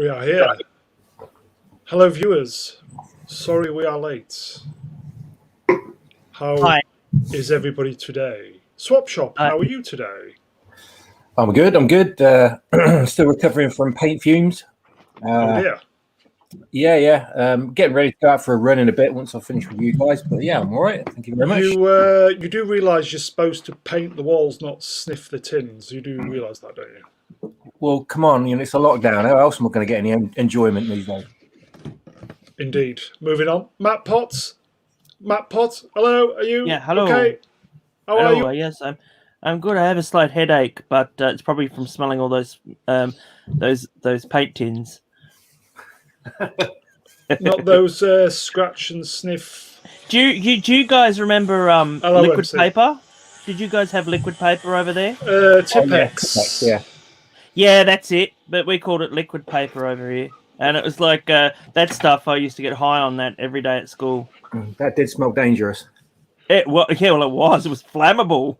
We are here. Hello, viewers. Sorry we are late. How is everybody today? Swap Shop, how are you today? I'm good. Still recovering from paint fumes. Oh dear. Yeah. Getting ready to go out for a run in a bit once I finish with you guys. But yeah, I'm all right. Thank you very much. You do realise you're supposed to paint the walls, not sniff the tins. You do realise that, don't you? Well, come on. It's a lockdown. How else am I going to get any enjoyment these days? Indeed. Moving on. Matt Potts. Hello. Are you? Yeah. Hello. Okay. How are you? Yes, I'm good. I have a slight headache, but it's probably from smelling all those paint tins. Not those scratch and sniff. Do you guys remember liquid paper? Did you guys have liquid paper over there? Tipex. Yeah. Yeah, that's it. But we called it liquid paper over here, and it was like that stuff. I used to get high on that every day at school. That did smell dangerous. It was. It was. It was flammable.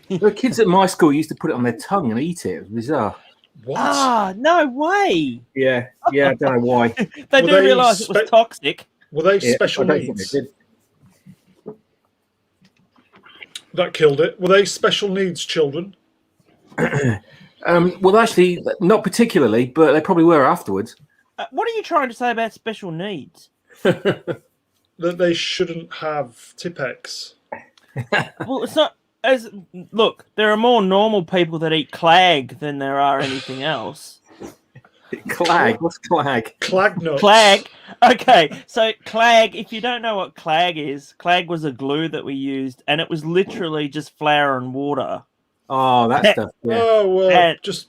The kids at my school used to put it on their tongue and eat it. It was bizarre. What? Ah, no way. Yeah. I don't know why. They didn't realise it was toxic. Were they special needs? That killed it. Were they special needs children? Well, actually, not particularly, but they probably were afterwards. What are you trying to say about special needs? That they shouldn't have Tipex. Well, it's not. Look, there are more normal people that eat clag than there are anything else. Clag? What's clag? Clag nuts. Clag. Okay, so clag, if you don't know what clag is, clag was a glue that we used, and it was literally just flour and water. Oh, that stuff. Yeah. Oh, well, just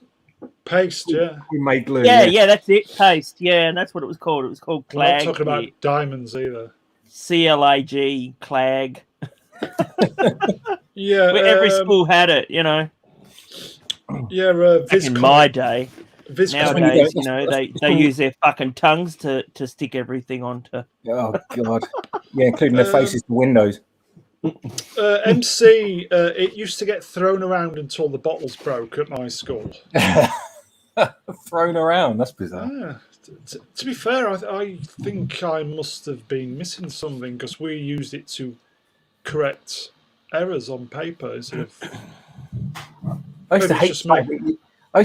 paste, yeah. You made glue. Yeah, that's it. Paste. Yeah, and that's what it was called. It was called clag. We're not talking about diamonds either. CLAG, clag. Yeah. Every school had it, you know. Yeah, Back in my day. Nowadays, they use their fucking tongues to stick everything onto. Oh, God. Yeah, including their faces to windows. MC, it used to get thrown around until the bottles broke at my school. Thrown around? That's bizarre. Yeah. To be fair, I think I must have been missing something because we used it to correct errors on paper instead of... I used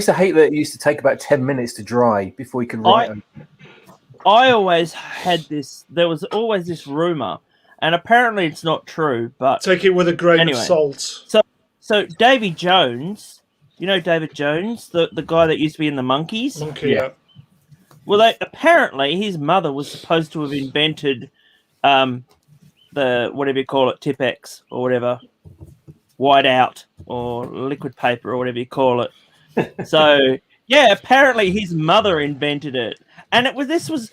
to hate that it used to take about 10 minutes to dry before you could write them. I always had this... There was always this rumour, and apparently it's not true, but... Take it with a grain of salt. So Davy Jones, you know David Jones, the guy that used to be in the Monkeys? Monkey, yeah. Well, apparently his mother was supposed to have invented the, whatever you call it, Tipex or whatever, whiteout or liquid paper or whatever you call it. So, yeah, apparently his mother invented it. And this was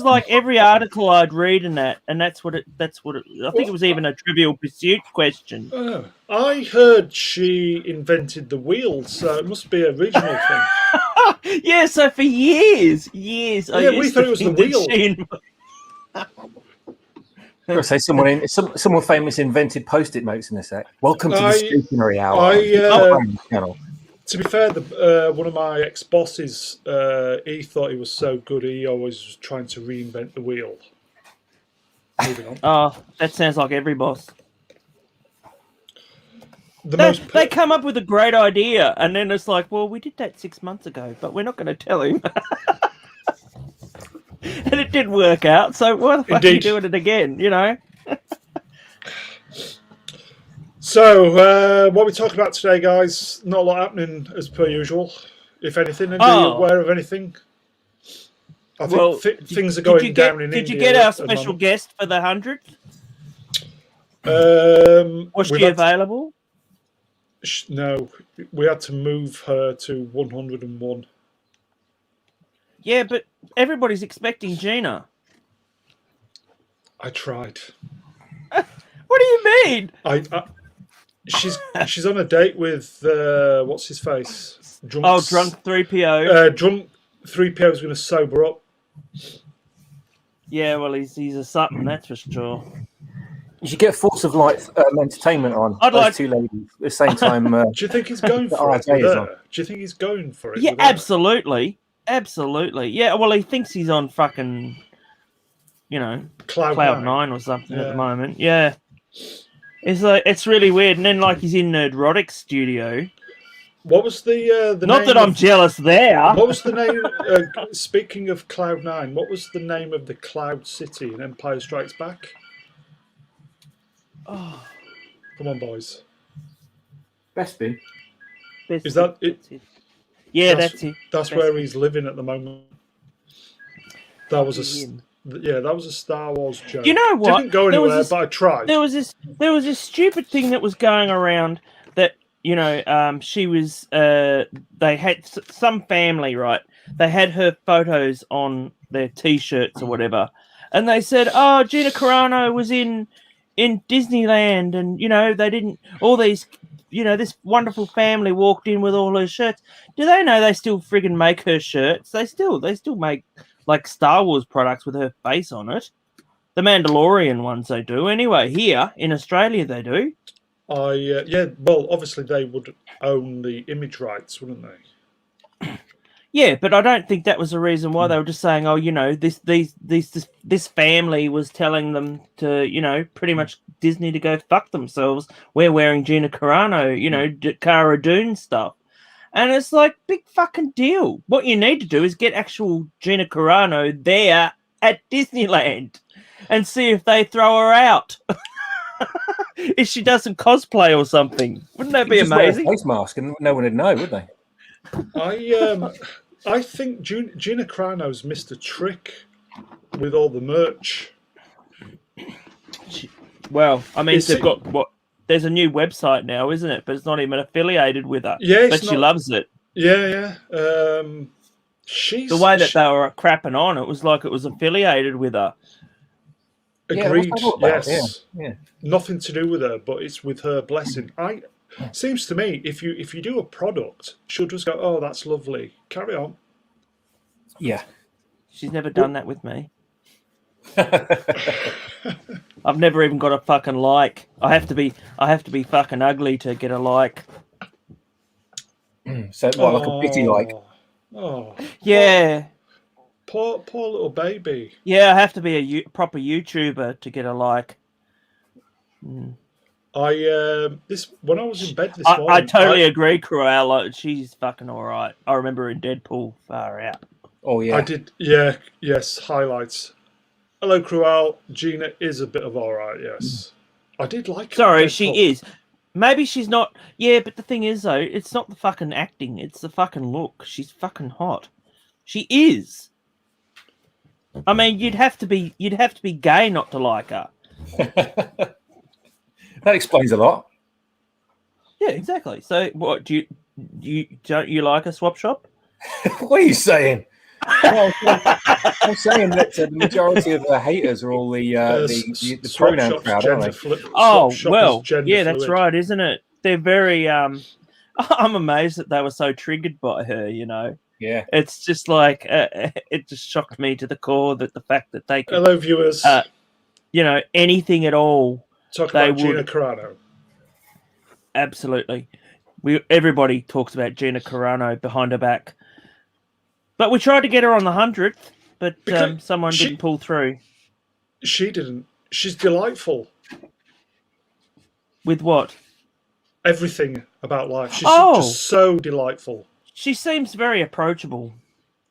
like every article I'd read in that, and that's what it I think it was even a Trivial Pursuit question. I heard she invented the wheel, so it must be a regional thing. Yeah, so for years. Yeah, we thought it was the wheel. I'll say someone famous invented post-it notes in a sec. Welcome to the stationery hour. To be fair, one of my ex-bosses, he thought he was so good, he always was trying to reinvent the wheel. Moving on. Oh, that sounds like every boss. They come up with a great idea, and then it's like, well, we did that 6 months ago, but we're not going to tell him. And it did work out, so why the fuck are you doing it again, you know? So, what are we talking about today, guys? Not a lot happening, as per usual. If anything, are you aware of anything? I think things are going down in India. Did you get our special guest for the 100th? Was she available? No, we had to move her to 101. Yeah, but everybody's expecting Gina. I tried. What do you mean? She's on a date with what's his face? Drunk 3PO. Drunk 3PO is going to sober up. Yeah, well, he's a something, that's for sure. You should get Force of Light Entertainment on. Those two ladies at the same time. Do you think he's going for it? Do you think he's going for it? Yeah, absolutely. Absolutely. Yeah, well, he thinks he's on fucking, Cloud 9 or something at the moment. Yeah. It's like, it's really weird. And then, like, he's in Nerdrotic Studio. What was the Not name that I'm jealous there. What was the name, speaking of Cloud 9, what was the name of the Cloud City in Empire Strikes Back? Oh, Come on, boys. Bespin. Is that it? Yeah, that's it. That's where he's living at the moment. That was him. that was a Star Wars joke. You know what? Didn't go anywhere, but I tried. There was this stupid thing that was going around that she was. They had some family, right? They had her photos on their T-shirts or whatever, and they said, "Oh, Gina Carano was in Disneyland, and they didn't. All these, this wonderful family walked in with all her shirts. Do they know they still friggin' make her shirts? They still make like Star Wars products with her face on it. The Mandalorian ones they do. Anyway, here in Australia they do. Well, obviously they would own the image rights, wouldn't they? Yeah, but I don't think that was the reason why. They were just saying, oh, this family was telling them to, pretty much Disney to go fuck themselves. We're wearing Gina Carano, Cara Dune stuff. And it's like, big fucking deal. What you need to do is get actual Gina Carano there at Disneyland and see if they throw her out. If she does some cosplay or something. Wouldn't that be amazing? Wear a face mask and no one would know, would they? I think Gina Carano's missed a trick with all the merch. Well, I mean, they've got what? There's a new website now, isn't it? But it's not even affiliated with her. Yeah, but she loves it. Yeah. The way that they were crapping on, it was like it was affiliated with her. Agreed. Yes. Yeah. Nothing to do with her, but it's with her blessing. Seems to me if you do a product, she'll just go, "Oh, that's lovely. Carry on." Yeah. She's never done that with me. I've never even got a fucking like. I have to be fucking ugly to get a like. So what, like a pity like? Oh. Yeah. Poor little baby. Yeah, I have to be a proper YouTuber to get a like. When I was in bed this morning, I totally agree, Cruella. She's fucking all right. I remember her in Deadpool, far out. Oh yeah, I did. Yeah, yes. Highlights. Hello, Cruella. Gina is a bit of all right. Yes, I did like. Sorry, she is. Maybe she's not. Yeah, but the thing is, though, it's not the fucking acting; it's the fucking look. She's fucking hot. She is. I mean, you'd have to be gay not to like her. That explains a lot. Yeah, exactly. So, what don't you like a swap shop? What are you saying? Well, I'm saying that the majority of the haters are all the pronoun crowd, aren't they? Oh, well, yeah, that's right, isn't it? They're very. I'm amazed that they were so triggered by her. Yeah. It's just like it just shocked me to the core that the fact that they could. Hello, viewers. Anything at all. Talk about Gina Carano. Absolutely. Everybody talks about Gina Carano behind her back. But we tried to get her on the 100th, but someone didn't pull through. She didn't. She's delightful. With what? Everything about life. She's just so delightful. She seems very approachable.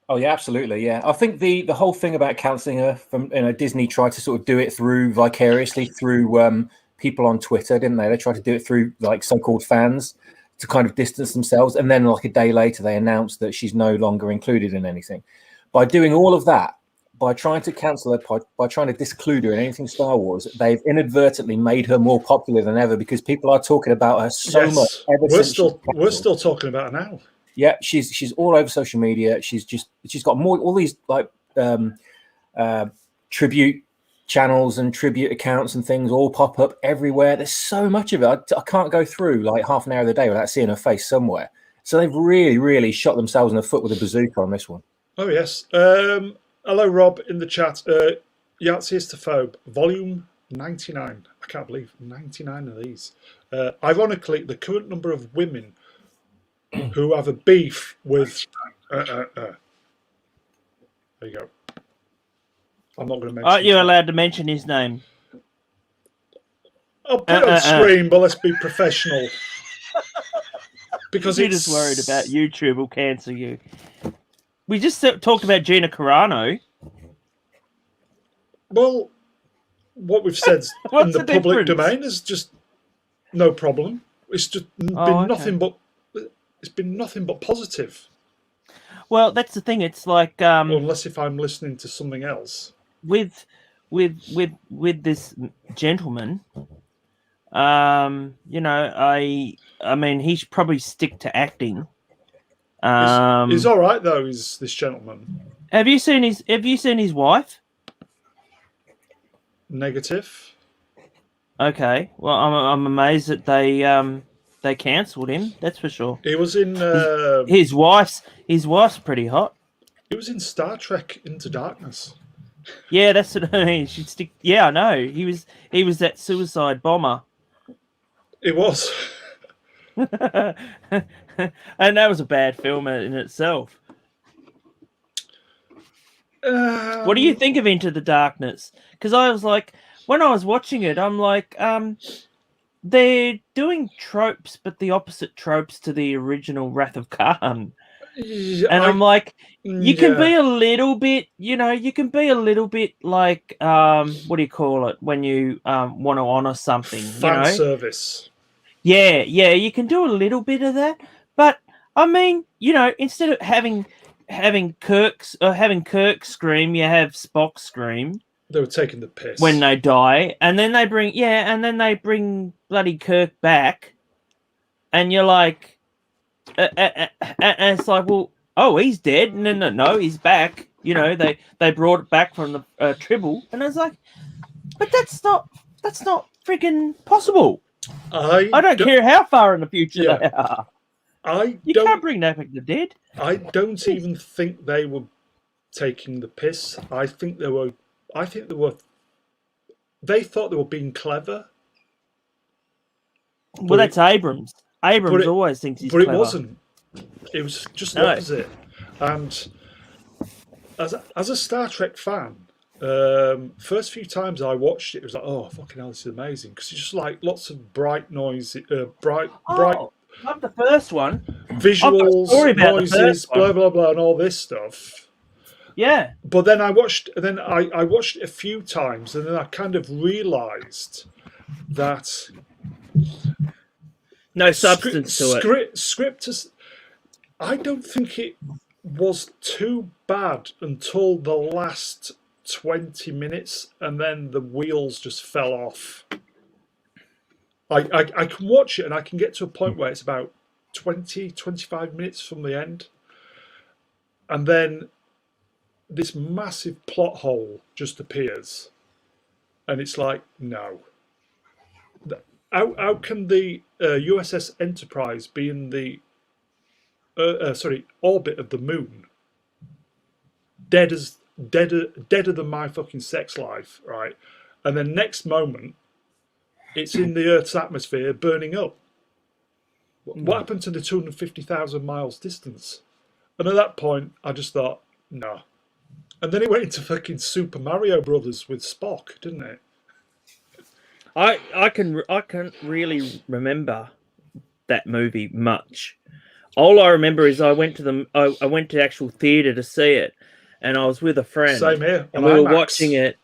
Oh yeah, absolutely. Yeah, I think the whole thing about cancelling her from Disney tried to sort of do it through vicariously through people on Twitter, didn't they? They tried to do it through like so-called fans to kind of distance themselves, and then like a day later they announced that she's no longer included in anything. By doing all of that, by trying to cancel her pod, by trying to disclude her in anything Star Wars, they've inadvertently made her more popular than ever because people are talking about her so much. We're still talking about her now. Yeah, she's all over social media. She's got all these like tribute channels and tribute accounts and things all pop up everywhere. There's so much of it. I can't go through like half an hour of the day without seeing her face somewhere. So they've really, really shot themselves in the foot with a bazooka on this one. Oh yes. Hello, Rob in the chat. Yahtzeistophobe, volume 99. I can't believe 99 of these. Ironically, the current number of women who have a beef with There you go. I'm not going to mention. Aren't you his allowed to mention his name? I'll put it on screen, but let's be professional. Because you're just worried about YouTube will cancel you. We just talked about Gina Carano. Well, what we've said in the public domain is just no problem. It's just been nothing but positive. Well, that's the thing. It's like unless if I'm listening to something else with this gentleman. You know, I mean, he should probably stick to acting. He's all right though. Is this gentleman? Have you seen his wife? Negative. Okay. Well, I'm amazed that they cancelled him. That's for sure. He was in his wife's pretty hot. He was in Star Trek Into Darkness. Yeah, that's what I mean. She'd stick. Yeah, I know. He was that suicide bomber. It was. And that was a bad film in itself. What do you think of Into the Darkness? Because I was like, when I was watching it, I'm like, they're doing tropes, but the opposite tropes to the original Wrath of Khan. Yeah, and I'm like, you can be a little bit, you know, you can be a little bit like, what do you call it when you want to honor something? Fan service. Yeah, you can do a little bit of that, but I mean, you know, instead of having Kirk scream, you have Spock scream. They were taking the piss when they die, and then they bring bloody Kirk back, and you're like, and it's like, well, oh, he's dead, and then no, he's back. You know, they brought it back from the Tribble, and I was like, but that's not freaking possible. I don't care how far in the future they are. You can't bring that back to dead. I don't even think they were taking the piss. I think they thought they were being clever. Well, that's Abrams. Abrams always thinks he's clever. But it wasn't. It was just the opposite. And as a Star Trek fan, first few times I watched it was like, oh, fucking hell, this is amazing. Because it's just like lots of bright noise, bright. Love the first one. Visuals, noises, blah, blah, blah, and all this stuff. Yeah. But then I watched it a few times, and then I kind of realised that no substance to it. Script I don't think it was too bad until the last 20 minutes, and then the wheels just fell off. I can watch it and I can get to a point where it's about 20-25 minutes from the end, and then this massive plot hole just appears, and it's like, no. How can the USS Enterprise be in the orbit of the moon, deader than my fucking sex life, right? And then next moment, it's in the Earth's atmosphere burning up. What happened to the 250,000 miles distance? And at that point, I just thought, no. And then it went into fucking Super Mario Brothers with Spock, didn't it? I can't really remember that movie much. All I remember is I went to actual theatre to see it, and I was with a friend. Same here. And we were watching it.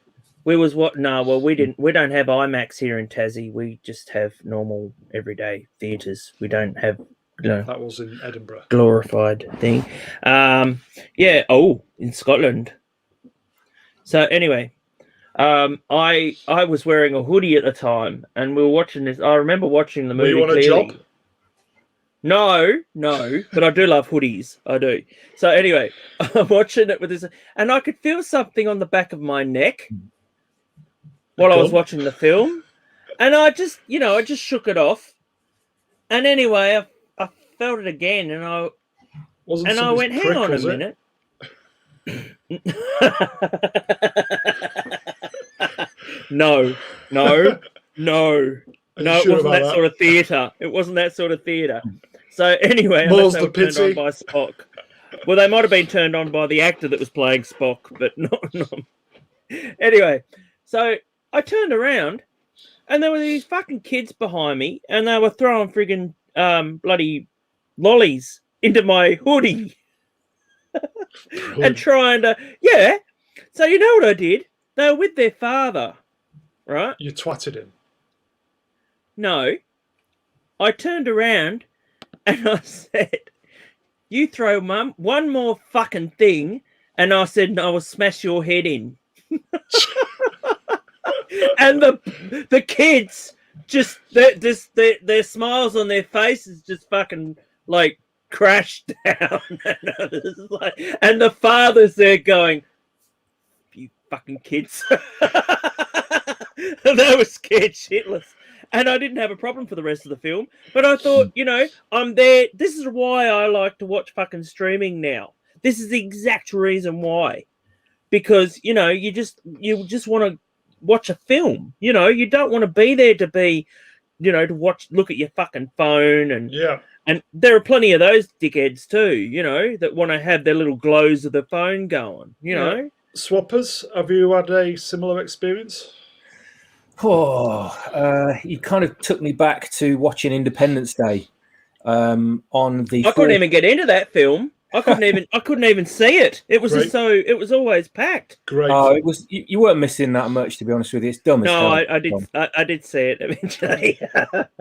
We don't have IMAX here in Tassie. We just have normal everyday theatres. We don't have, you know, that was in Edinburgh. Glorified thing. In Scotland. So anyway, I was wearing a hoodie at the time, and we were watching this. I remember watching the movie. Were you on a job? No, but I do love hoodies. I do. So anyway, I'm watching it with this, and I could feel something on the back of my neck while I was watching the film, and I just shook it off. And anyway, I felt it again, and I went, hang on a minute. No. No, it wasn't that sort of theatre. It wasn't that sort of theatre. So anyway, More's the turned pity. on by Spock. Well, they might have been turned on by the actor that was playing Spock, but not. Anyway, so I turned around, and there were these fucking kids behind me, and they were throwing friggin' bloody lollies into my hoodie and trying to, yeah. So you know what I did? They were with their father, right? You twatted him. No. I turned around and I said, you throw mum one more fucking thing, and I said, I will smash your head in. And the kids just their smiles on their faces just fucking like crashed down. And the father's there going, you fucking kids. They were scared shitless. And I didn't have a problem for the rest of the film. But I thought, I'm there. This is why I like to watch fucking streaming now. This is the exact reason why. Because, you just want to watch a film. You don't want to be there to be, to look at your fucking phone. And there are plenty of those dickheads too, that want to have their little glows of the phone going, know. Swappers, have you had a similar experience? You kind of took me back to watching Independence Day. On the I couldn't even get into that film. I couldn't even see it. It was it was always packed. Great. It was. You weren't missing that much, to be honest with you. It's dumb. No, I did see it eventually. But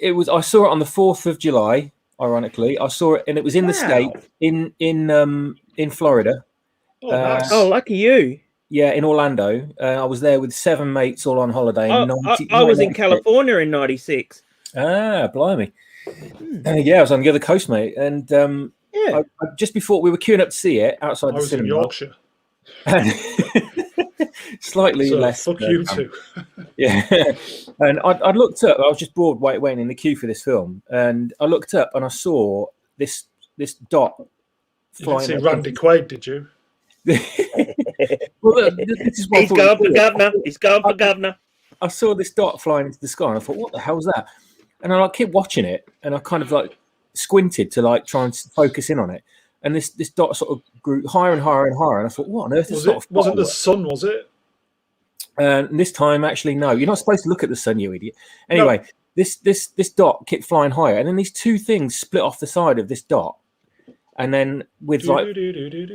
it was. I saw it on the 4th of July. Ironically, I saw it, and it was in the state in Florida. Oh, nice. Lucky you. Yeah, in Orlando. I was there with 7 mates all on holiday. I was in California in '96. Ah, blimey. Yeah, I was on the other coast, mate. And I just before we were queuing up to see it outside the cinema. I was in Yorkshire. Slightly less. Fuck you too. Yeah. And I looked up. I was just bored waiting in the queue for this film. And I looked up and I saw this dot flying. You didn't see Randy Quaid, did you? Well, this is what He's going for governor. He's going for governor. I saw this dot flying into the sky and I thought, what the hell was that? And I kept watching it and I kind of like squinted to like try and focus in on it. And this dot sort of grew higher and higher and higher. And I thought, what on earth is it? Wasn't the sun, was it? And this time, actually, no. You're not supposed to look at the sun, you idiot. Anyway, no. This dot kept flying higher. And then these 2 things split off the side of this dot. And then with like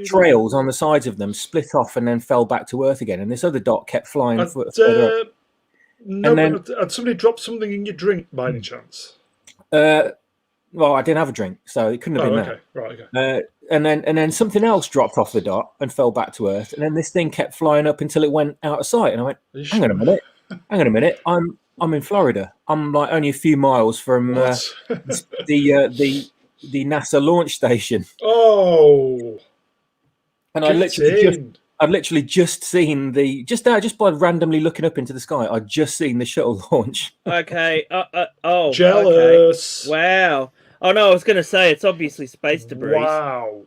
trails on the sides of them split off and then fell back to Earth again. And this other dot kept flying further up. No, had somebody dropped something in your drink by any chance? Well, I didn't have a drink, so it couldn't have been that. Right, okay. And then something else dropped off the dot and fell back to Earth. And then this thing kept flying up until it went out of sight. And I went, hang on a minute. I'm in Florida. I'm like only a few miles from the NASA launch station. Oh, and I'd literally just seen just by randomly looking up into the sky. I'd just seen the shuttle launch. Okay. Jealous. Okay. Wow. Oh no, I was going to say it's obviously space debris. Wow.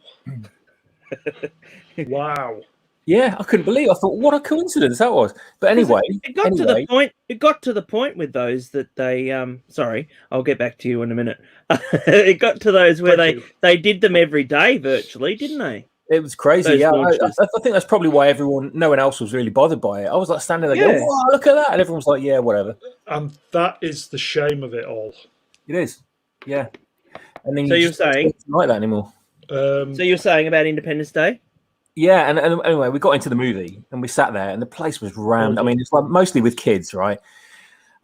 Wow. Yeah, I couldn't believe it. I thought, what a coincidence that was. But anyway, it got to the point. It got to the point with those that they. Sorry, I'll get back to you in a minute. It got to those where they did them every day virtually, didn't they? It was crazy. Yeah, I think that's probably why no one else was really bothered by it. I was like standing there going, "Wow, look at that!" And everyone was like, "Yeah, whatever." And that is the shame of it all. It is. Yeah. And then so you're saying not like that anymore. So you're saying about Independence Day? Yeah, and anyway, we got into the movie and we sat there, and the place was rammed. I mean, it's like mostly with kids, right?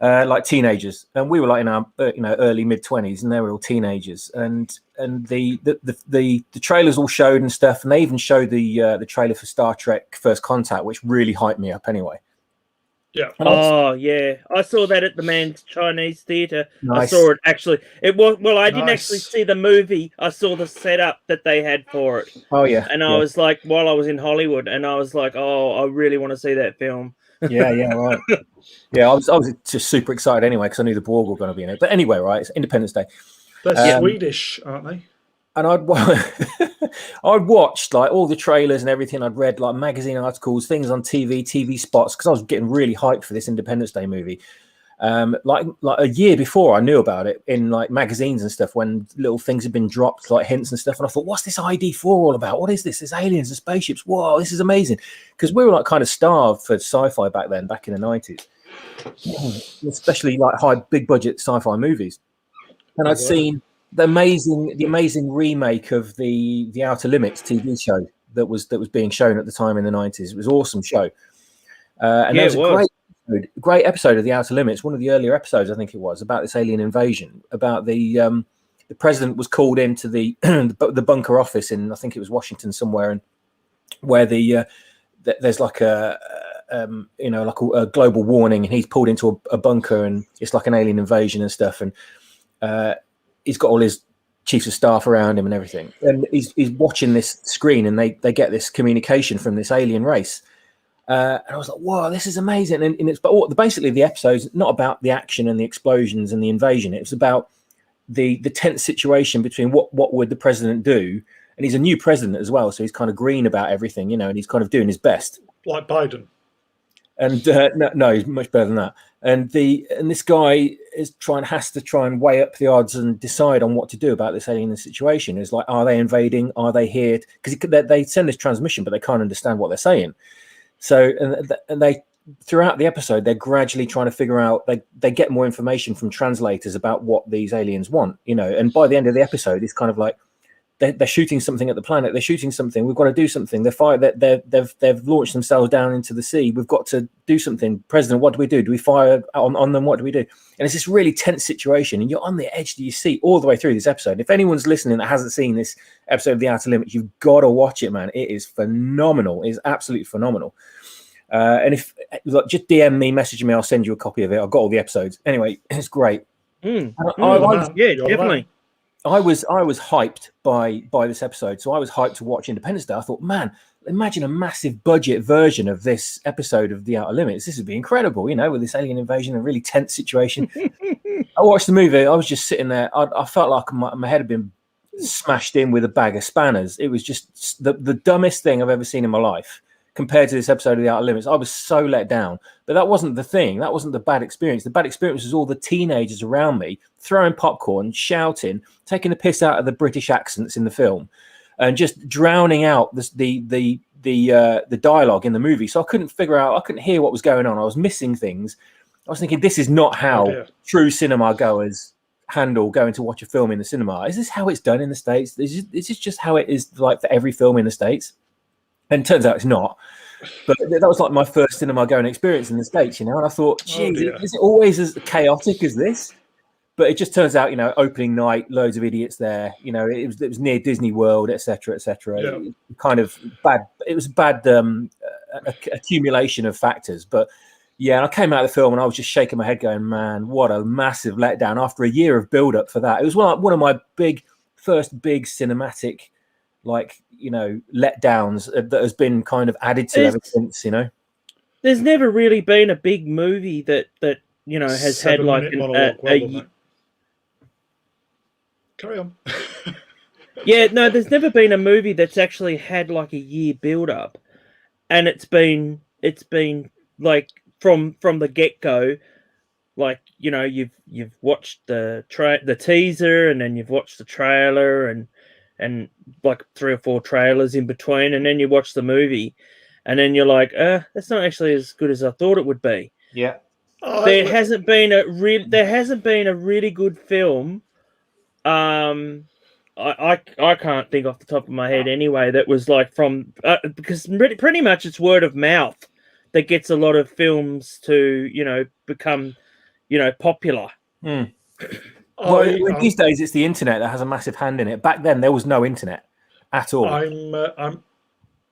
Like teenagers, and we were like in our early mid-20s, and they were all teenagers. And the trailers all showed and stuff, and they even showed the trailer for Star Trek: First Contact, which really hyped me up. Anyway. Yeah. Yeah. I saw that at the Man's Chinese Theatre. Nice. I saw it actually. It was I didn't actually see the movie. I saw the setup that they had for it. Oh yeah. And I was like, while I was in Hollywood, and I was like, oh, I really want to see that film. Yeah, right. Yeah, I was just super excited anyway because I knew the Borg were going to be in it. But anyway, right, it's Independence Day. They're Swedish, aren't they? And I'd watched like all the trailers and everything. I'd read like magazine articles, things on TV spots, because I was getting really hyped for this Independence Day movie. Like a year before I knew about it in like magazines and stuff, when little things had been dropped, like hints and stuff. And I thought, what's this ID4 all about? What is this? There's aliens and spaceships. Whoa, this is amazing. Because we were like kind of starved for sci-fi back then, back in the 90s, especially like big budget sci-fi movies. And I'd seen the amazing remake of the Outer Limits TV show that was being shown at the time in the 90s. It was an awesome show. And there was a great episode of the Outer Limits, one of the earlier episodes, I think it was, about this alien invasion. About the president was called into the the bunker office in, I think it was Washington somewhere, and where there's like a global warning, and he's pulled into a bunker, and it's like an alien invasion and stuff, and he's got all his chiefs of staff around him and everything, and he's watching this screen, and they get this communication from this alien race. And I was like, "Whoa, this is amazing!" And it's basically the episode's not about the action and the explosions and the invasion. It was about the tense situation between what would the president do, and he's a new president as well, so he's kind of green about everything, and he's kind of doing his best, like Biden. And no, he's much better than that. And this guy has to try and weigh up the odds and decide on what to do about this alien situation. It's like, are they invading? Are they here? Because they send this transmission, but they can't understand what they're saying. So, and they throughout the episode, they're gradually trying to figure out. They get more information from translators about what these aliens want, And by the end of the episode, it's kind of like they're shooting something at the planet. They're shooting something. We've got to do something. They've launched themselves down into the sea. We've got to do something. President, what do we do? Do we fire on them? What do we do? And it's this really tense situation, and you're on the edge of your seat all the way through this episode. If anyone's listening that hasn't seen this episode of The Outer Limits, you've got to watch it, man. It is phenomenal. It is absolutely phenomenal. And if just DM me, message me, I'll send you a copy of it. I've got all the episodes. Anyway, it's great. Yeah, definitely. I was hyped by this episode, so I was hyped to watch Independence Day. I thought, man, imagine a massive budget version of this episode of The Outer Limits. This would be incredible, with this alien invasion, a really tense situation. I watched the movie. I was just sitting there. I felt like my head had been smashed in with a bag of spanners. It was just the dumbest thing I've ever seen in my life. Compared to this episode of The Outer Limits, I was so let down. But that wasn't the thing. That wasn't the bad experience. The bad experience was all the teenagers around me throwing popcorn, shouting, taking the piss out of the British accents in the film, and just drowning out the dialogue in the movie. So I couldn't hear what was going on. I was missing things. I was thinking, this is not how true cinema goers handle going to watch a film in the cinema. Is this how it's done in the States? Is this just how it is like for every film in the States? And it turns out it's not. But that was like my first cinema going experience in the States, And I thought, geez, is it always as chaotic as this? But it just turns out, opening night, loads of idiots there. It was near Disney World, etc., etc. Yeah. Kind of bad. It was a bad accumulation of factors. But yeah, and I came out of the film and I was just shaking my head, going, "Man, what a massive letdown!" After a year of build-up for that, it was one of my first big cinematic, letdowns that has been kind of added to ever since. There's never really been a big movie that has had like Carry on. Yeah, no, there's never been a movie that's actually had like a year build up, and it's been like from the get go, like you've watched the teaser, and then you've watched the trailer, and like 3 or 4 trailers in between, and then you watch the movie, and then you're like, that's not actually as good as I thought it would be. Yeah. There hasn't been a really good film. I can't think off the top of my head anyway that was like from because pretty much it's word of mouth that gets a lot of films to become popular. Well, these days it's the internet that has a massive hand in it. Back then there was no internet at all. I'm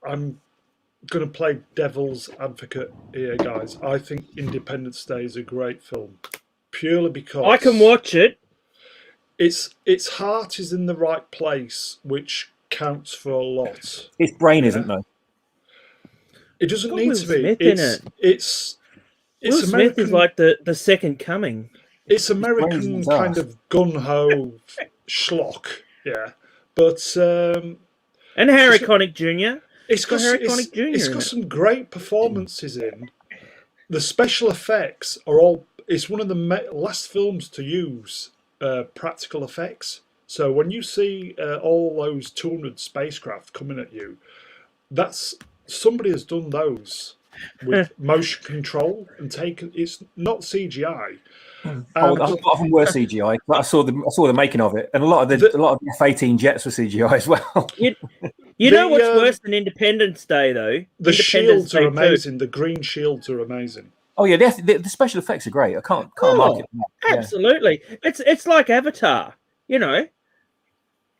going to play devil's advocate here, guys. I think Independence Day is a great film, purely because I can watch it. Its heart is in the right place, which counts for a lot. Its brain isn't though. It doesn't need to be. Smith in it. It's Will Smith is like the second coming. It's American kind of gun-ho schlock, yeah. But and Harry Connick Jr. It's got some great performances in. the special effects are all. It's one of the last films to use practical effects. So when you see all those 200 spacecraft coming at you, that's somebody has done those with motion control and taken. It's not CGI. Oh, a lot of them were CGI. But I saw the making of it, and a lot of the F-18 jets were CGI as well. You know what's worse than Independence Day though? The shields are amazing. The green shields are amazing. Oh yeah, the special effects are great. I can't mark it. Absolutely, it's like Avatar. You know,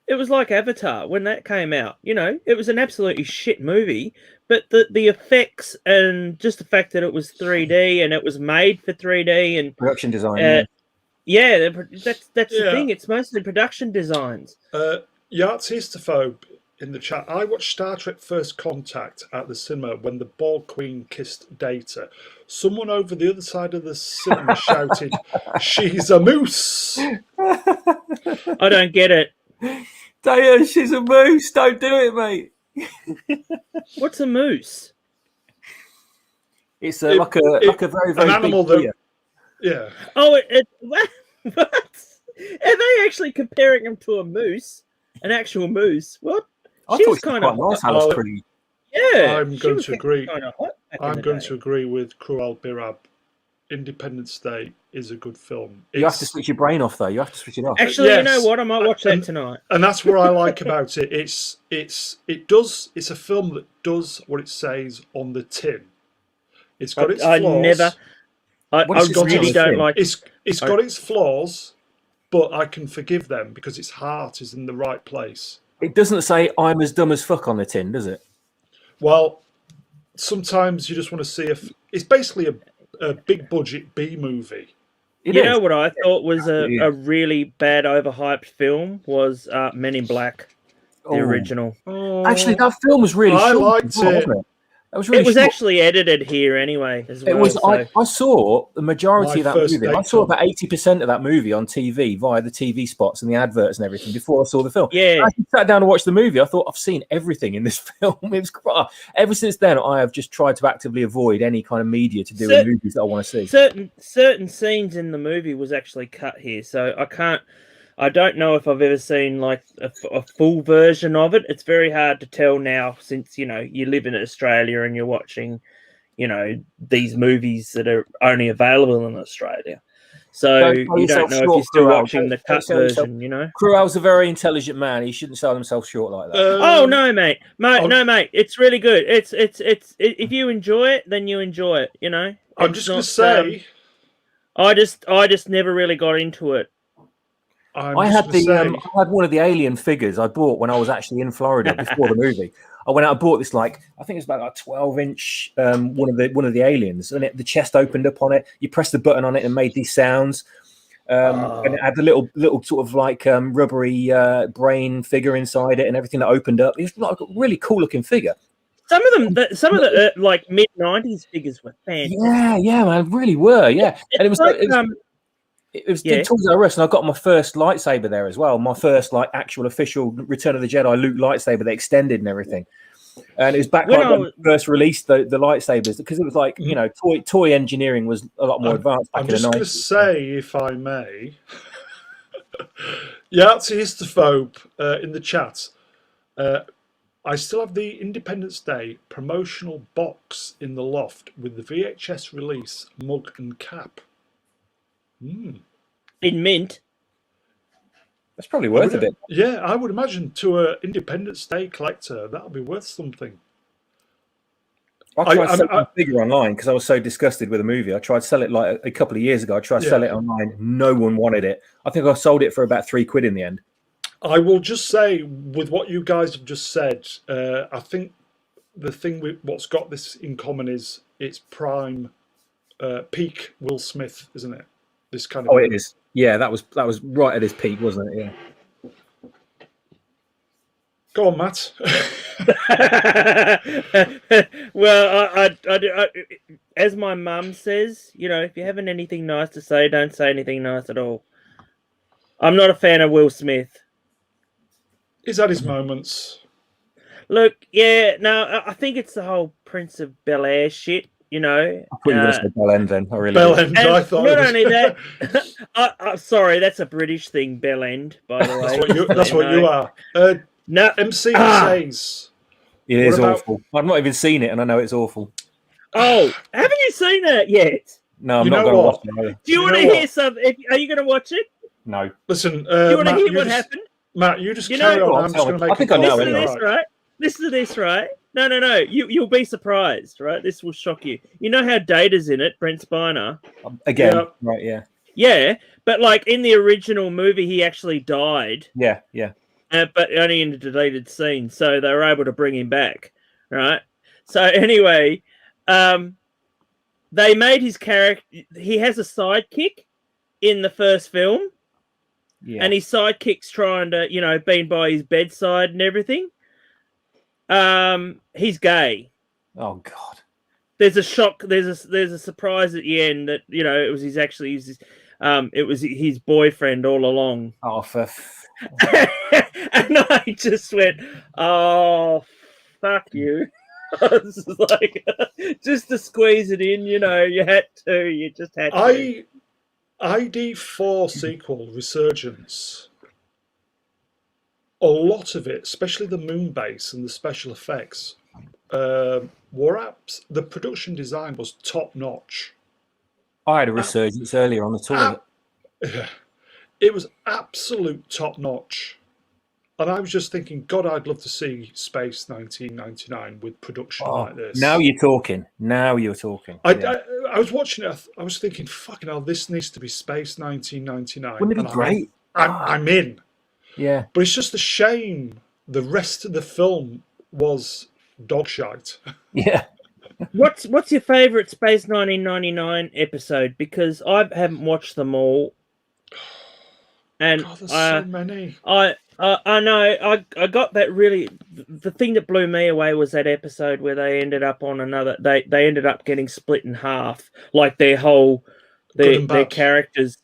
it was like Avatar when that came out. You know, it was an absolutely shit movie, but the effects and just the fact that it was 3D and it was made for 3D and production design. That's the thing. It's mostly production designs. Yachtistophobe in the chat. I watched Star Trek First Contact at the cinema when the Borg Queen kissed Data. Someone over the other side of the cinema shouted, "She's a moose." I don't get it. Data, she's a moose. Don't do it, mate. What's a moose? It's like a very, very an animal big that. Yeah. Oh, what? Are they actually comparing him to a moose? An actual moose? What? I thought she was quite nice. I was pretty. Yeah. I'm going to agree. I'm going to agree with Cruel Birab. Independence Day is a good film. You have to switch your brain off, though. You have to switch it off. Actually, yes. You know what? I might watch that tonight. And that's what I like about it. It's a film that does what it says on the tin. It's got its flaws. I really don't like. It's got its flaws, but I can forgive them because its heart is in the right place. It doesn't say "I'm as dumb as fuck" on the tin, does it? Well, sometimes you just want to see it's basically a big budget B movie. You know what I thought was a really bad overhyped film was Men in Black, the original. Actually, that film was really short. I liked it. Wasn't it? It was actually edited here anyway as well. It was. So. I saw the majority of that movie. I saw about 80% of that movie on TV via the TV spots and the adverts and everything before I saw the film. Yeah. I sat down and watched the movie. I thought I've seen everything in this film. It was ever since then. I have just tried to actively avoid any kind of media to do with movies that I want to see. Certain scenes in the movie was actually cut here, so I don't know if I've ever seen like a full version of it. It's very hard to tell now since, you live in Australia and you're watching, these movies that are only available in Australia. So you don't know if you're still watching the cut version, Cruel's a very intelligent man. He shouldn't sell himself short like that. Oh no, mate. No, mate. It's really good. It's if you enjoy it, then you enjoy it, I'm just going to say I just never really got into it. I had one of the alien figures I bought when I was actually in Florida before the movie. I went out and bought this I think it's about 12-inch one of the aliens, and the chest opened up on it. You press the button on it and it made these sounds. And it had the little sort of rubbery brain figure inside it and everything that opened up. It was like a really cool looking figure. Some of the like mid-90s figures were fantastic. Yeah, man, really were. Yeah, and it was in Toys R Us, and I got my first lightsaber there as well. My first actual official Return of the Jedi Luke lightsaber, they extended and everything. And it was back when I first released the lightsabers, because it was toy engineering was a lot more advanced back in the 90s. I'm just going to say, if I may, Yachtistophobe in the chat. I still have the Independence Day promotional box in the loft with the VHS release mug and cap. In mint. That's probably worth a bit. Yeah, I would imagine to an Independence Day collector that'll be worth something. I tried selling a figure online because I was so disgusted with the movie. I tried to sell it a couple of years ago. I tried to sell it online. No one wanted it. I think I sold it for about £3 in the end. I will just say, with what you guys have just said, I think the thing with what's got this in common is it's prime peak Will Smith, isn't it? This kind of. Oh, it is. Yeah, that was right at his peak, wasn't it? Yeah. Go on, Matt. Well, I, as my mum says, if you're having anything nice to say, don't say anything nice at all. I'm not a fan of Will Smith. He's had his moments. Look, I think it's the whole Prince of Bel-Air shit. you know. I thought you were going to say Bell End then. I really Bell did. End, And I thought. not It was... only that, sorry, that's a British thing, Bell End, by the way. that's what you are. No, MC says It what is about... awful. I've not even seen it, and I know it's awful. oh, haven't you seen that yet? No, I'm You not know going to what? watch it either. Do you want to hear something? Are you going to watch it? No. Listen, Do you want to Matt, hear what just, happened? Matt, you just You carry know- on. I'm just going to make I think I know Listen to anyway. this, right? Listen to this, right? No. You'll be surprised, right? This will shock you. You know how Data's in it, Brent Spiner? Again, Yeah. right, yeah. Yeah, but like in the original movie, he actually died. Yeah. But only in a deleted scene, so they were able to bring him back, right? So anyway, they made his character. He has a sidekick in the first film, Yeah. and his sidekick's trying to, been by his bedside and everything. He's gay. Oh, God. There's a shock. There's a surprise at the end that it was it was his boyfriend all along. Oh, And I just went, oh, fuck you. I was just like, just to squeeze it in, you just had to. ID4 sequel, Resurgence, a lot of it, especially the moon base and the special effects, the production design was top notch. I had a Resurgence earlier on the tour. It was absolute top notch. And I was just thinking, God, I'd love to see Space 1999 with production like this. Now you're talking. I was watching it. I was thinking, fucking hell, this needs to be Space 1999. Wouldn't it be great? I'm in. Yeah. But it's just a shame the rest of the film was dog shite. Yeah. What's your favourite Space 1999 episode? Because I haven't watched them all. And God, there's so many. I know. I got that really. The thing that blew me away was that episode where they ended up on another. They ended up getting split in half, like their characters.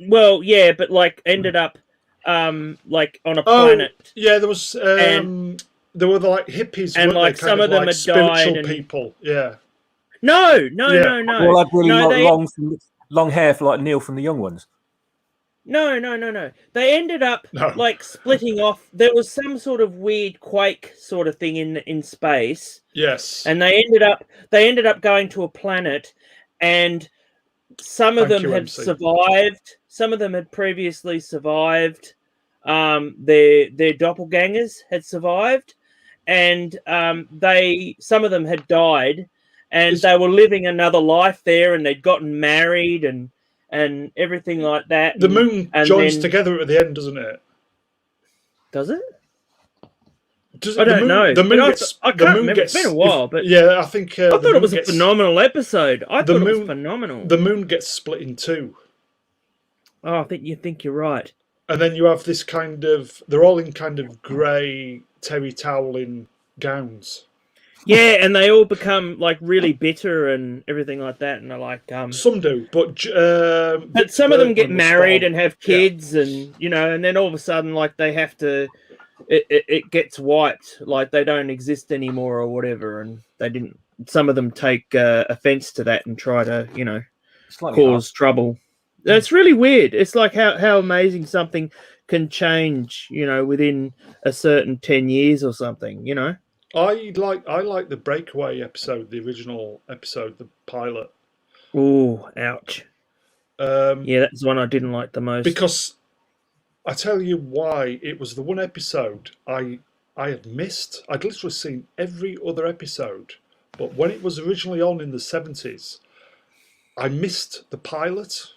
Well, yeah, but like ended up like on a planet. Yeah, there was there were like hippies and like some of them had died. And... people. Yeah. No. Well, I'd really long hair for like Neil from the Young Ones. No. They ended up like splitting off. There was some sort of weird quake sort of thing in space. Yes. And they ended up going to a planet, and some of them had survived. Some of them had previously survived. Their doppelgangers had survived, and some of them had died, and they were living another life there, and they'd gotten married and everything like that. The moon joins together at the end, doesn't it? Does it? I don't know. I can't remember. It's been a while, but yeah, I think I thought it was a phenomenal episode. I thought it was phenomenal. The moon gets split in two. Oh, I think you're right. And then you have this kind of. They're all in kind of grey terry toweling gowns. Yeah, and they all become like really bitter and everything like that, and they're like some do, but some of them get married and have kids, and and then all of a sudden, like they have to, it gets wiped, like they don't exist anymore or whatever, and they didn't. Some of them take offense to that and try to, cause trouble. It's really weird. It's like how amazing something can change, within a certain 10 years or something, I like the Breakaway episode, the original episode, the pilot. Oh, ouch. Yeah, that's the one I didn't like the most. Because I tell you why, it was the one episode I had missed. I'd literally seen every other episode, but when it was originally on in the 70s, I missed the pilot.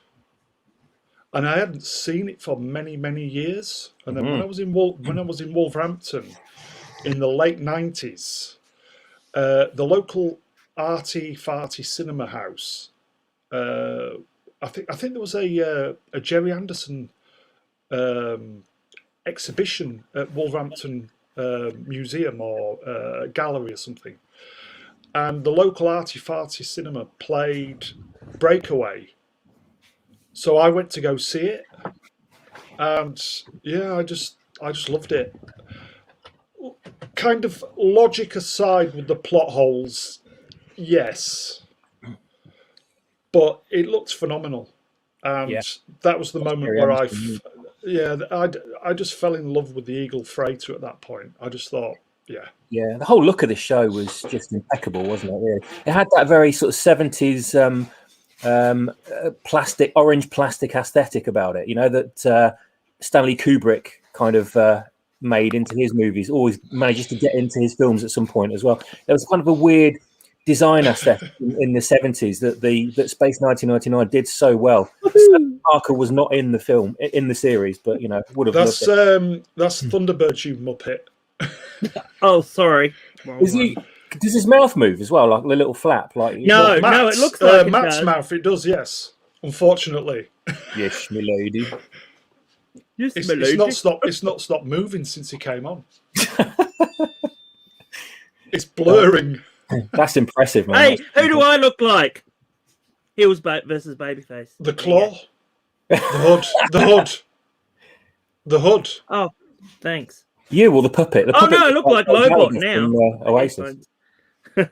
And I hadn't seen it for many, many years. And then when I was in Wolverhampton in the late 90s, the local arty farty cinema house. I think there was a Gerry Anderson exhibition at Wolverhampton Museum or gallery or something, and the local arty farty cinema played Breakaway. So I went to go see it, and yeah, I just loved it. Kind of logic aside with the plot holes, Yes, but it looked phenomenal, and Yeah. that was the moment Gerry where Anderson, I just fell in love with the Eagle Freighter at that point. I just thought, yeah, Yeah, the whole look of the show was just impeccable, wasn't it? Really, it had that very sort of 70s plastic, orange plastic aesthetic about it. You know that Stanley Kubrick kind of made into his movies. Always manages to get into his films at some point as well. There was kind of a weird design aesthetic in the 70s that Space 1999 did so well. Parker was not in the film in the series, but you know would have loved it. that's Thunderbird, you muppet. Oh, sorry. Wrong Is one. he? Does his mouth move as well, like the little flap? Like No, Well, no, it looks like it Matt's does. mouth. It does, yes. Unfortunately, Yes, my lady. Yes, it's my lady. not stopped. It's not stopped moving since he came on. It's blurring. That's impressive, man. Hey, That's who do I look like? Heels versus Babyface. The claw, the hood, the hood, the hood. Oh, thanks. You or the puppet? The Oh puppet no, I look like Lobot Gallagher now. from, Oasis. Yeah,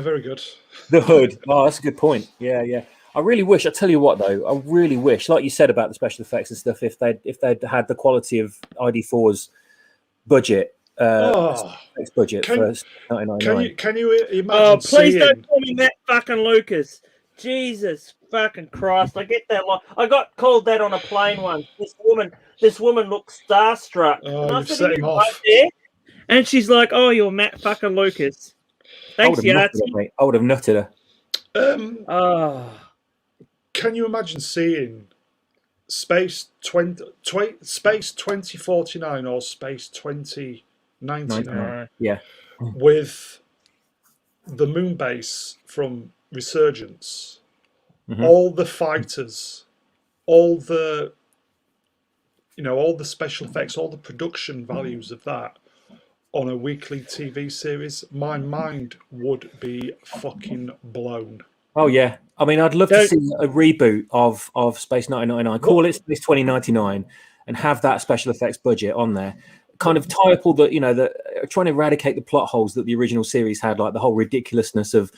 very good. The hood. Oh, that's a good point. Yeah, yeah. I really wish. I tell you what, though, I really wish, like you said about the special effects and stuff, if they'd had the quality of ID4's budget, budget Can- for 1999. Can you imagine Oh, please seeing? don't call me Matt fucking Lucas. Jesus fucking Christ! I get that lot. I got called that on a plane once. This woman looked starstruck. Oh, And I you've said, set "Are him you off." right there?" And she's like, "Oh, you're Matt fucking Lucas." Thanks, I would have nutted her, Yahtzee. mate. I would have nutted her. Oh, Can you imagine seeing Space 2049 or Space 2099 Yeah. with the moon base from Resurgence, Mhm. all the fighters, all the all the special effects, all the production values of that on a weekly TV series? My mind would be fucking blown. Oh yeah, I mean, I'd love to Don't- see a reboot of Space 1999. Call it Space 2099, and have that special effects budget on there. Kind of tie up all the, trying to eradicate the plot holes that the original series had, like the whole ridiculousness of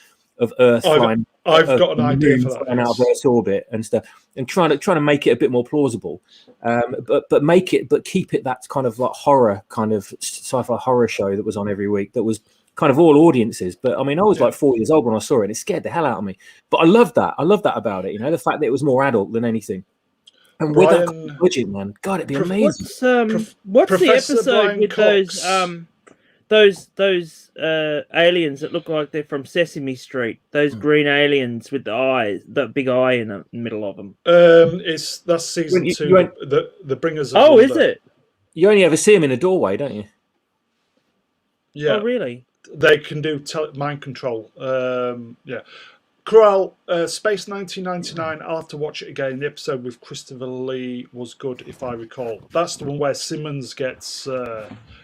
Earth flying. I've of got an the idea moon for that. flying out of Yes. Earth's orbit and stuff, and trying to make it a bit more plausible, but keep it that kind of like horror, kind of sci-fi horror show that was on every week. That was kind of all audiences. But I mean, I was like 4 years old when I saw it, and it scared the hell out of me. But I love that. I love that about it. The fact that it was more adult than anything. And with that kind of budget, man, God, it'd be amazing. What's the Professor episode Brian with Cox. those aliens that look like they're from Sesame Street? Those green aliens with the eyes, the big eye in the middle of them. That's season You 2. went- the Bringers of Oh, Wonder. is it? You only ever see him in a doorway, don't you? Yeah, Oh, really? they can do mind control. Yeah. Corral, Space 1999, I'll have to watch it again. The episode with Christopher Lee was good, if I recall. That's the one where Simmons gets...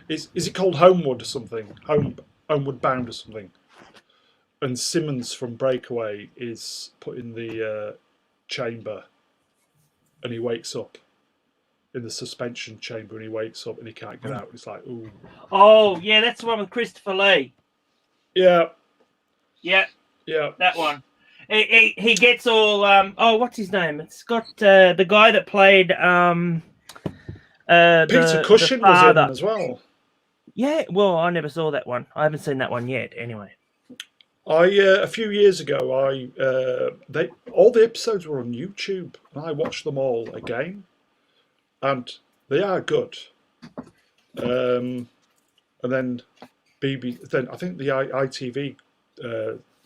is it called Homeward or something? Homeward Bound or something? And Simmons from Breakaway is put in the chamber, and he wakes up in the suspension chamber, and he wakes up and he can't get out. It's like, ooh. Oh, yeah, that's the one with Christopher Lee. Yeah, Yeah, yeah. that one. He gets all. What's his name? It's got the guy that played. Peter Cushing the was in father. as well. Yeah, well, I never saw that one. I haven't seen that one yet. Anyway. A few years ago, all the episodes were on YouTube, and I watched them all again, and they are good. And then then I think the ITV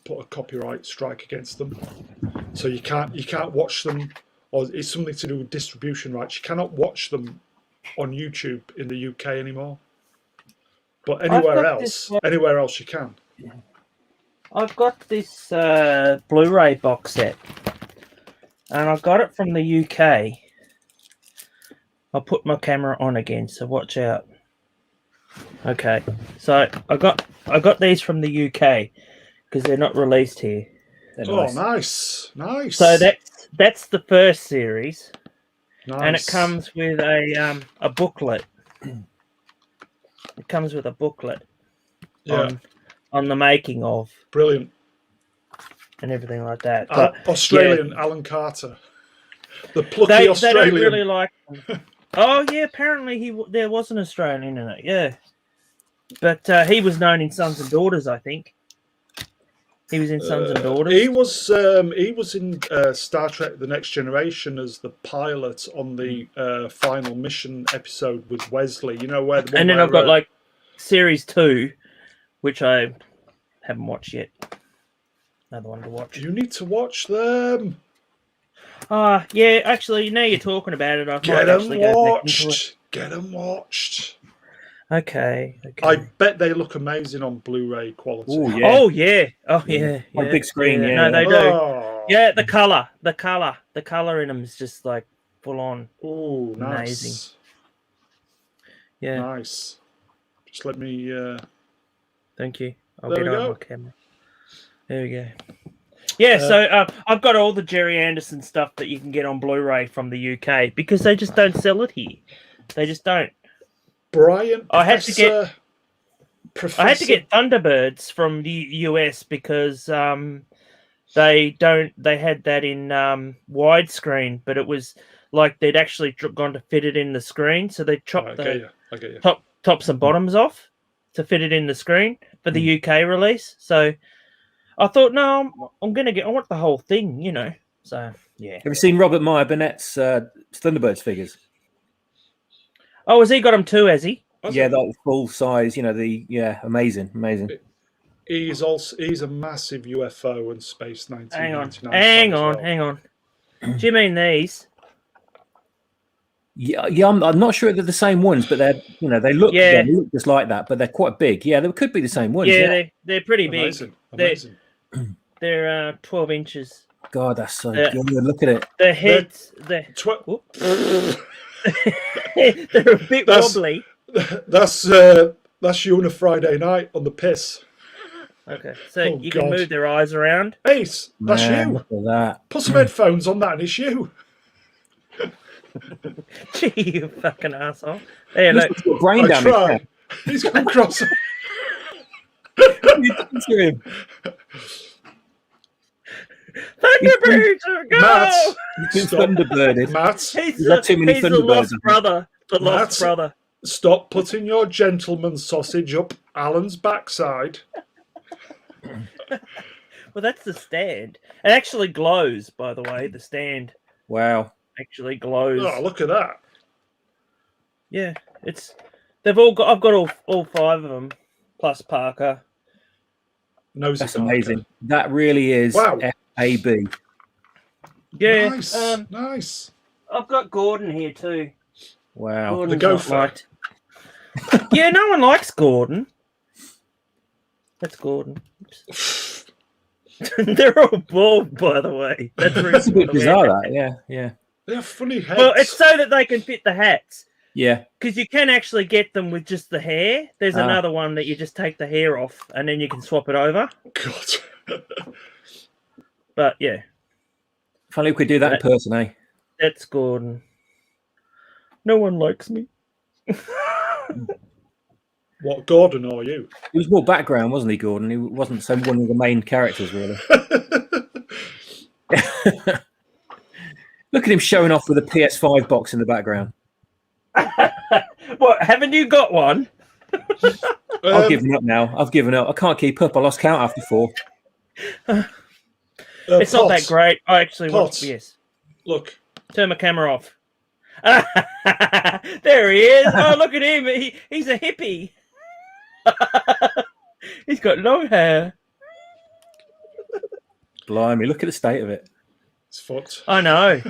put a copyright strike against them, so you can't watch them, or it's something to do with distribution rights. You cannot watch them on YouTube in the UK anymore, but anywhere else you can. I've got this Blu-ray box set, and I got it from the UK. I'll put my camera on again, so watch out. Okay, so I got these from the UK because they're not released here. Oh, nice. So that's the first series, Nice. and it comes with a booklet. It comes with a booklet Yeah. on the making of Brilliant. and everything like that. But Australian Alan Carter. The plucky they Australian. don't really like him. Oh yeah, apparently there was an Australian in it. Yeah, but he was known in Sons and Daughters, I think. He was in Sons and Daughters. He was in Star Trek: The Next Generation as the pilot on the final mission episode with Wesley. You know where. And then I've got like series 2, which I haven't watched yet. Another one to watch. You need to watch them. Yeah. Actually, now you're talking about it, I might Get actually them go back into it. watched. Get them watched. Okay. I bet they look amazing on Blu-ray quality. Oh yeah. Oh yeah. Oh yeah. On big screen, yeah. No, they do. Oh. Yeah, the color in them is just like full on. Oh, nice. Amazing. Yeah. Nice. Just let me. Thank you. I'll There get we on go. my camera. There we go. Yeah, so I've got all the Gerry Anderson stuff that you can get on Blu-ray from the UK because they just don't sell it here. They just don't. Brian, I had to get Professor. Thunderbirds from the US because they had that in widescreen, but it was like they'd actually gone to fit it in the screen, so they chopped I get you. tops and bottoms off to fit it in the screen for the UK release. So I thought, no, I want the whole thing, you know. So yeah. Have you seen Robert Meyer Burnett's Thunderbirds figures? Oh, has he got them too? Has he? Yeah, that full size. You know amazing. He's a massive UFO and Space 1999. Hang on. Do you mean these? Yeah. I'm not sure if they're the same ones, but they look just like that, but they're quite big. Yeah, they could be the same ones. Yeah, they're pretty big. Amazing. They're 12 inches. God, that's so good. Look at it. The heads, they're a bit wobbly. That's you on a Friday night on the piss. Okay, so you can move their eyes around. Ace, that's you. Look at that. Put some headphones on that and it's you. Gee, you fucking asshole. There, look. He's got brain damage. Tried. He's come across. Him. Thunderbirds are go! Matt, He's been Thunderbirded. Matt, He's got too many the Thunderbirds, lost I think. brother. The lost Matt. brother. stop putting your gentleman's sausage up Alan's backside. Well, that's the stand. It actually glows, by the way. The stand Wow. actually glows. Oh, look at that. Yeah, it's. They've all got. I've got all five of them, plus Parker. Nosy That's Parker. amazing. That really is Wow. FAB. Yeah, Nice. Nice. I've got Gordon here too. Wow. Gordon's The gopher. not liked. Yeah, no one likes Gordon. That's Gordon. They're all bald, by the way. That's That's a bit bizarre, that. Yeah. They have funny heads. Well, it's so that they can fit the hats. Yeah. Because you can actually get them with just the hair. There's another one that you just take the hair off and then you can swap it over. God. But yeah, If only we could do that in person, eh? that's Gordon. No one likes me. What, Gordon or you? He was more background, wasn't he, Gordon? He wasn't so one of the main characters, really. Look at him showing off with a PS5 box in the background. What, haven't you got one? I've given up now. I've given up. I can't keep up. I lost count after 4. It's not that Pott, great. I actually want. Pott. Yes. Look. Turn my camera off. There he is. Oh, look at him. He's a hippie. He's got long hair. Blimey, look at the state of it. It's fucked. I know.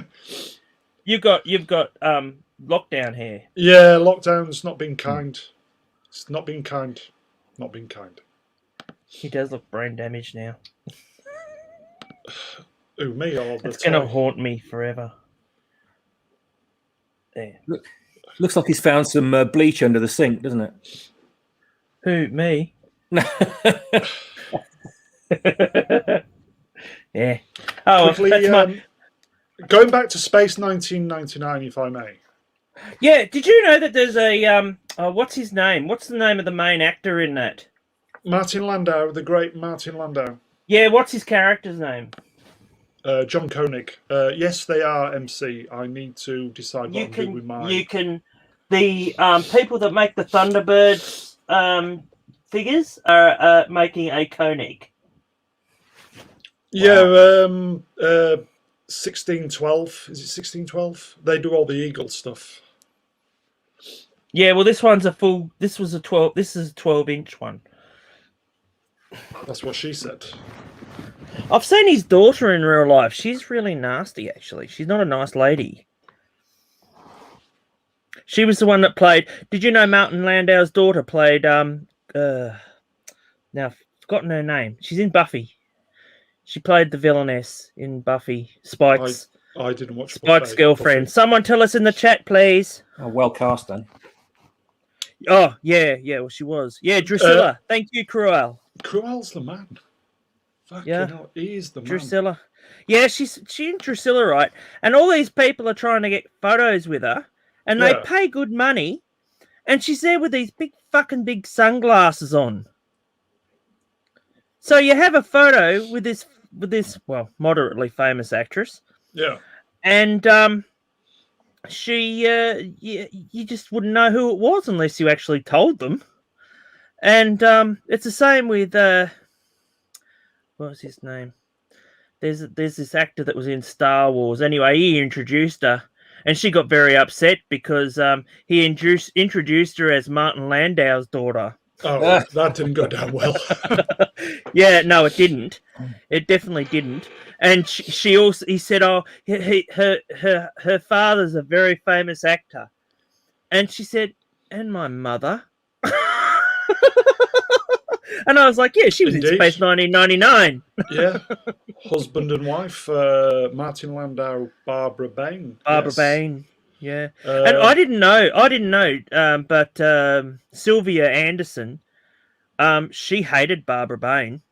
You've got lockdown hair. Yeah, lockdown's not been kind. It's not been kind. Not been kind. He does look brain damaged now. Ooh, me or the It's going to toy? haunt me forever. There. Looks like he's found some bleach under the sink, doesn't it? Who, me? Yeah. Oh, Quickly, that's my... going back to Space 1999, if I may. Yeah, did you know that there's a what's his name? What's the name of the main actor in that? Martin Landau, the great Martin Landau. Yeah, what's his character's name? John Koenig. Yes, they are MC. I need to decide what I'm doing with mine. You can. The people that make the Thunderbirds figures are making a Koenig. Yeah, 1612. Is it 1612? They do all the Eagle stuff. Yeah, well, this one's a full. This was a 12. This is a 12-inch one. That's what she said. I've seen his daughter in real life. She's really nasty, actually. She's not a nice lady. She was the one that played. Did you know Martin Landau's daughter played? Now I've forgotten her name. She's in Buffy. She played the villainess in Buffy. Spike's. I didn't watch Spike's girlfriend. Buffy. Someone tell us in the chat, please. Oh, well cast then. Oh yeah. Well, she was. Yeah, Drusilla. Thank you, Cruel. Cruel's the man. Fucking hell, he is the man. Drusilla. Yeah, she and Drusilla, right? And all these people are trying to get photos with her, and they pay good money, and she's there with these big sunglasses on. So you have a photo with this moderately famous actress. Yeah. And she you just wouldn't know who it was unless you actually told them. And it's the same with what was his name? There's this actor that was in Star Wars. Anyway, he introduced her, and she got very upset because he introduced her as Martin Landau's daughter. Oh, that didn't go down well. Yeah, no, it didn't. It definitely didn't. And he said, "Oh, her father's a very famous actor," and she said, "And my mother." And I was like, "Yeah, she was in Space 1999." Yeah, husband and wife, Martin Landau, Barbara Bain. Barbara Bain. Yeah, and I didn't know, but Sylvia Anderson, she hated Barbara Bain.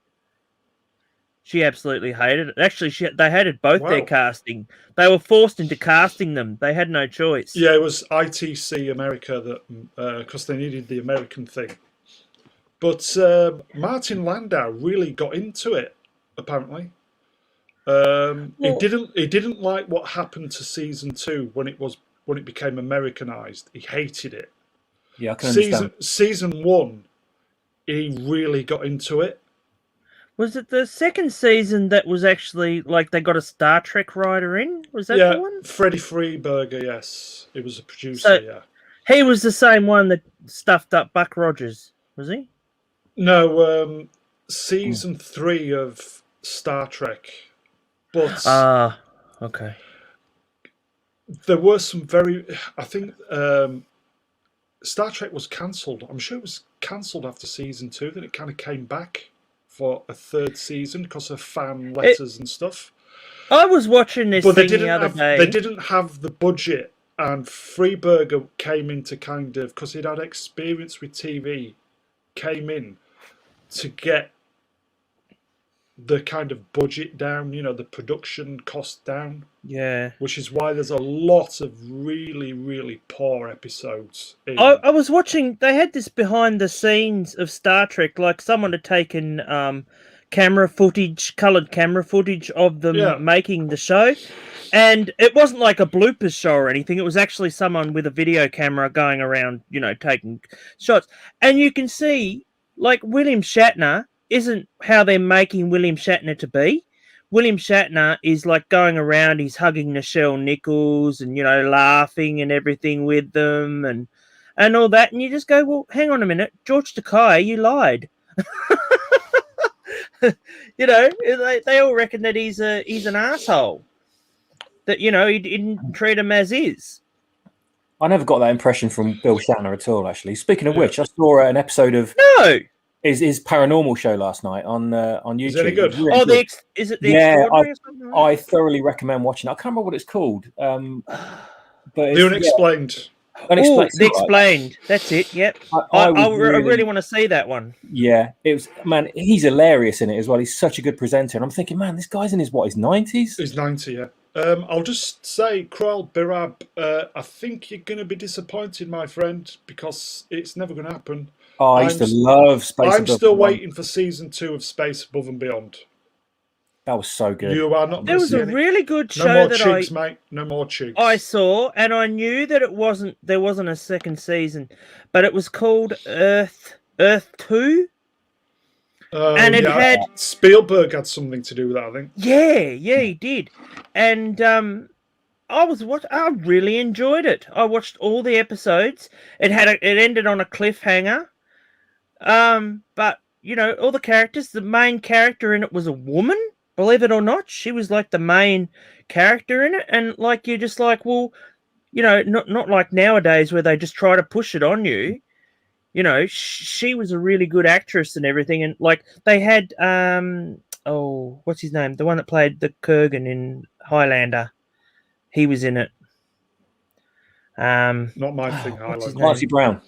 She absolutely hated it. Actually, they hated both their casting. They were forced into casting them. They had no choice. Yeah, it was ITC America that because they needed the American thing. But Martin Landau really got into it. Apparently, he didn't like what happened to season 2 when it became Americanized. He hated it. Yeah, I can understand. Season 1, he really got into it. Was it the second season that was actually like they got a Star Trek writer in? Was that the one? Freddie Freeberger, yes. He was a producer, So, he was the same one that stuffed up Buck Rogers, was he? No, season 3 of Star Trek. But okay. There were some I think Star Trek was cancelled. I'm sure it was cancelled after season 2, then it kind of came back for a third season because of fan letters and stuff. I was watching this thing the other day. They didn't have the budget, and Freeberger came in to kind of, because he'd had experience with TV, came in to get the kind of budget down, the production cost down. Yeah. Which is why there's a lot of really, really poor episodes. I was watching, they had this behind the scenes of Star Trek, like someone had taken coloured camera footage of them making the show. And it wasn't like a bloopers show or anything. It was actually someone with a video camera going around, taking shots. And you can see, like, William Shatner isn't how they're making William Shatner to be. William Shatner is like going around, he's hugging Nichelle Nichols and, laughing and everything with them and all that. And you just go, well, hang on a minute. George Takei, you lied. They all reckon that he's an asshole. That, he didn't treat him as is. I never got that impression from Bill Shatner at all, actually. Speaking of which, I saw an episode of... No! His paranormal show last night on YouTube. Is it any good? Really is it the Extraordinary? I thoroughly recommend watching it. I can't remember what it's called. But The Unexplained. The Explained. That's it. Yep. I really want to see that one. Yeah, it was. Man, he's hilarious in it as well. He's such a good presenter, and I'm thinking, man, this guy's in his 90s. He's 90, yeah. I'll just say, Krual Birab, I think you're going to be disappointed, my friend, because it's never going to happen. Oh, I used to love Space I'm Above still and Beyond. waiting for season 2 of Space Above and Beyond. That was so good. You are not There was missing a any. really good No show more that chigs, mate. No more chigs. I saw, and I knew that there wasn't a second season, but it was called Earth 2. And it had Spielberg had something to do with that, I think. Yeah, he did. And I really enjoyed it. I watched all the episodes. It ended on a cliffhanger. But you know, all the characters, the main character in it was a woman, believe it or not. She was like the main character in it, and like you're just like, well, you know, not like nowadays where they just try to push it on you. You know, she was a really good actress and everything, and like they had what's his name? The one that played the Kurgan in Highlander. He was in it. Not my thing, Highlander. Clancy Brown.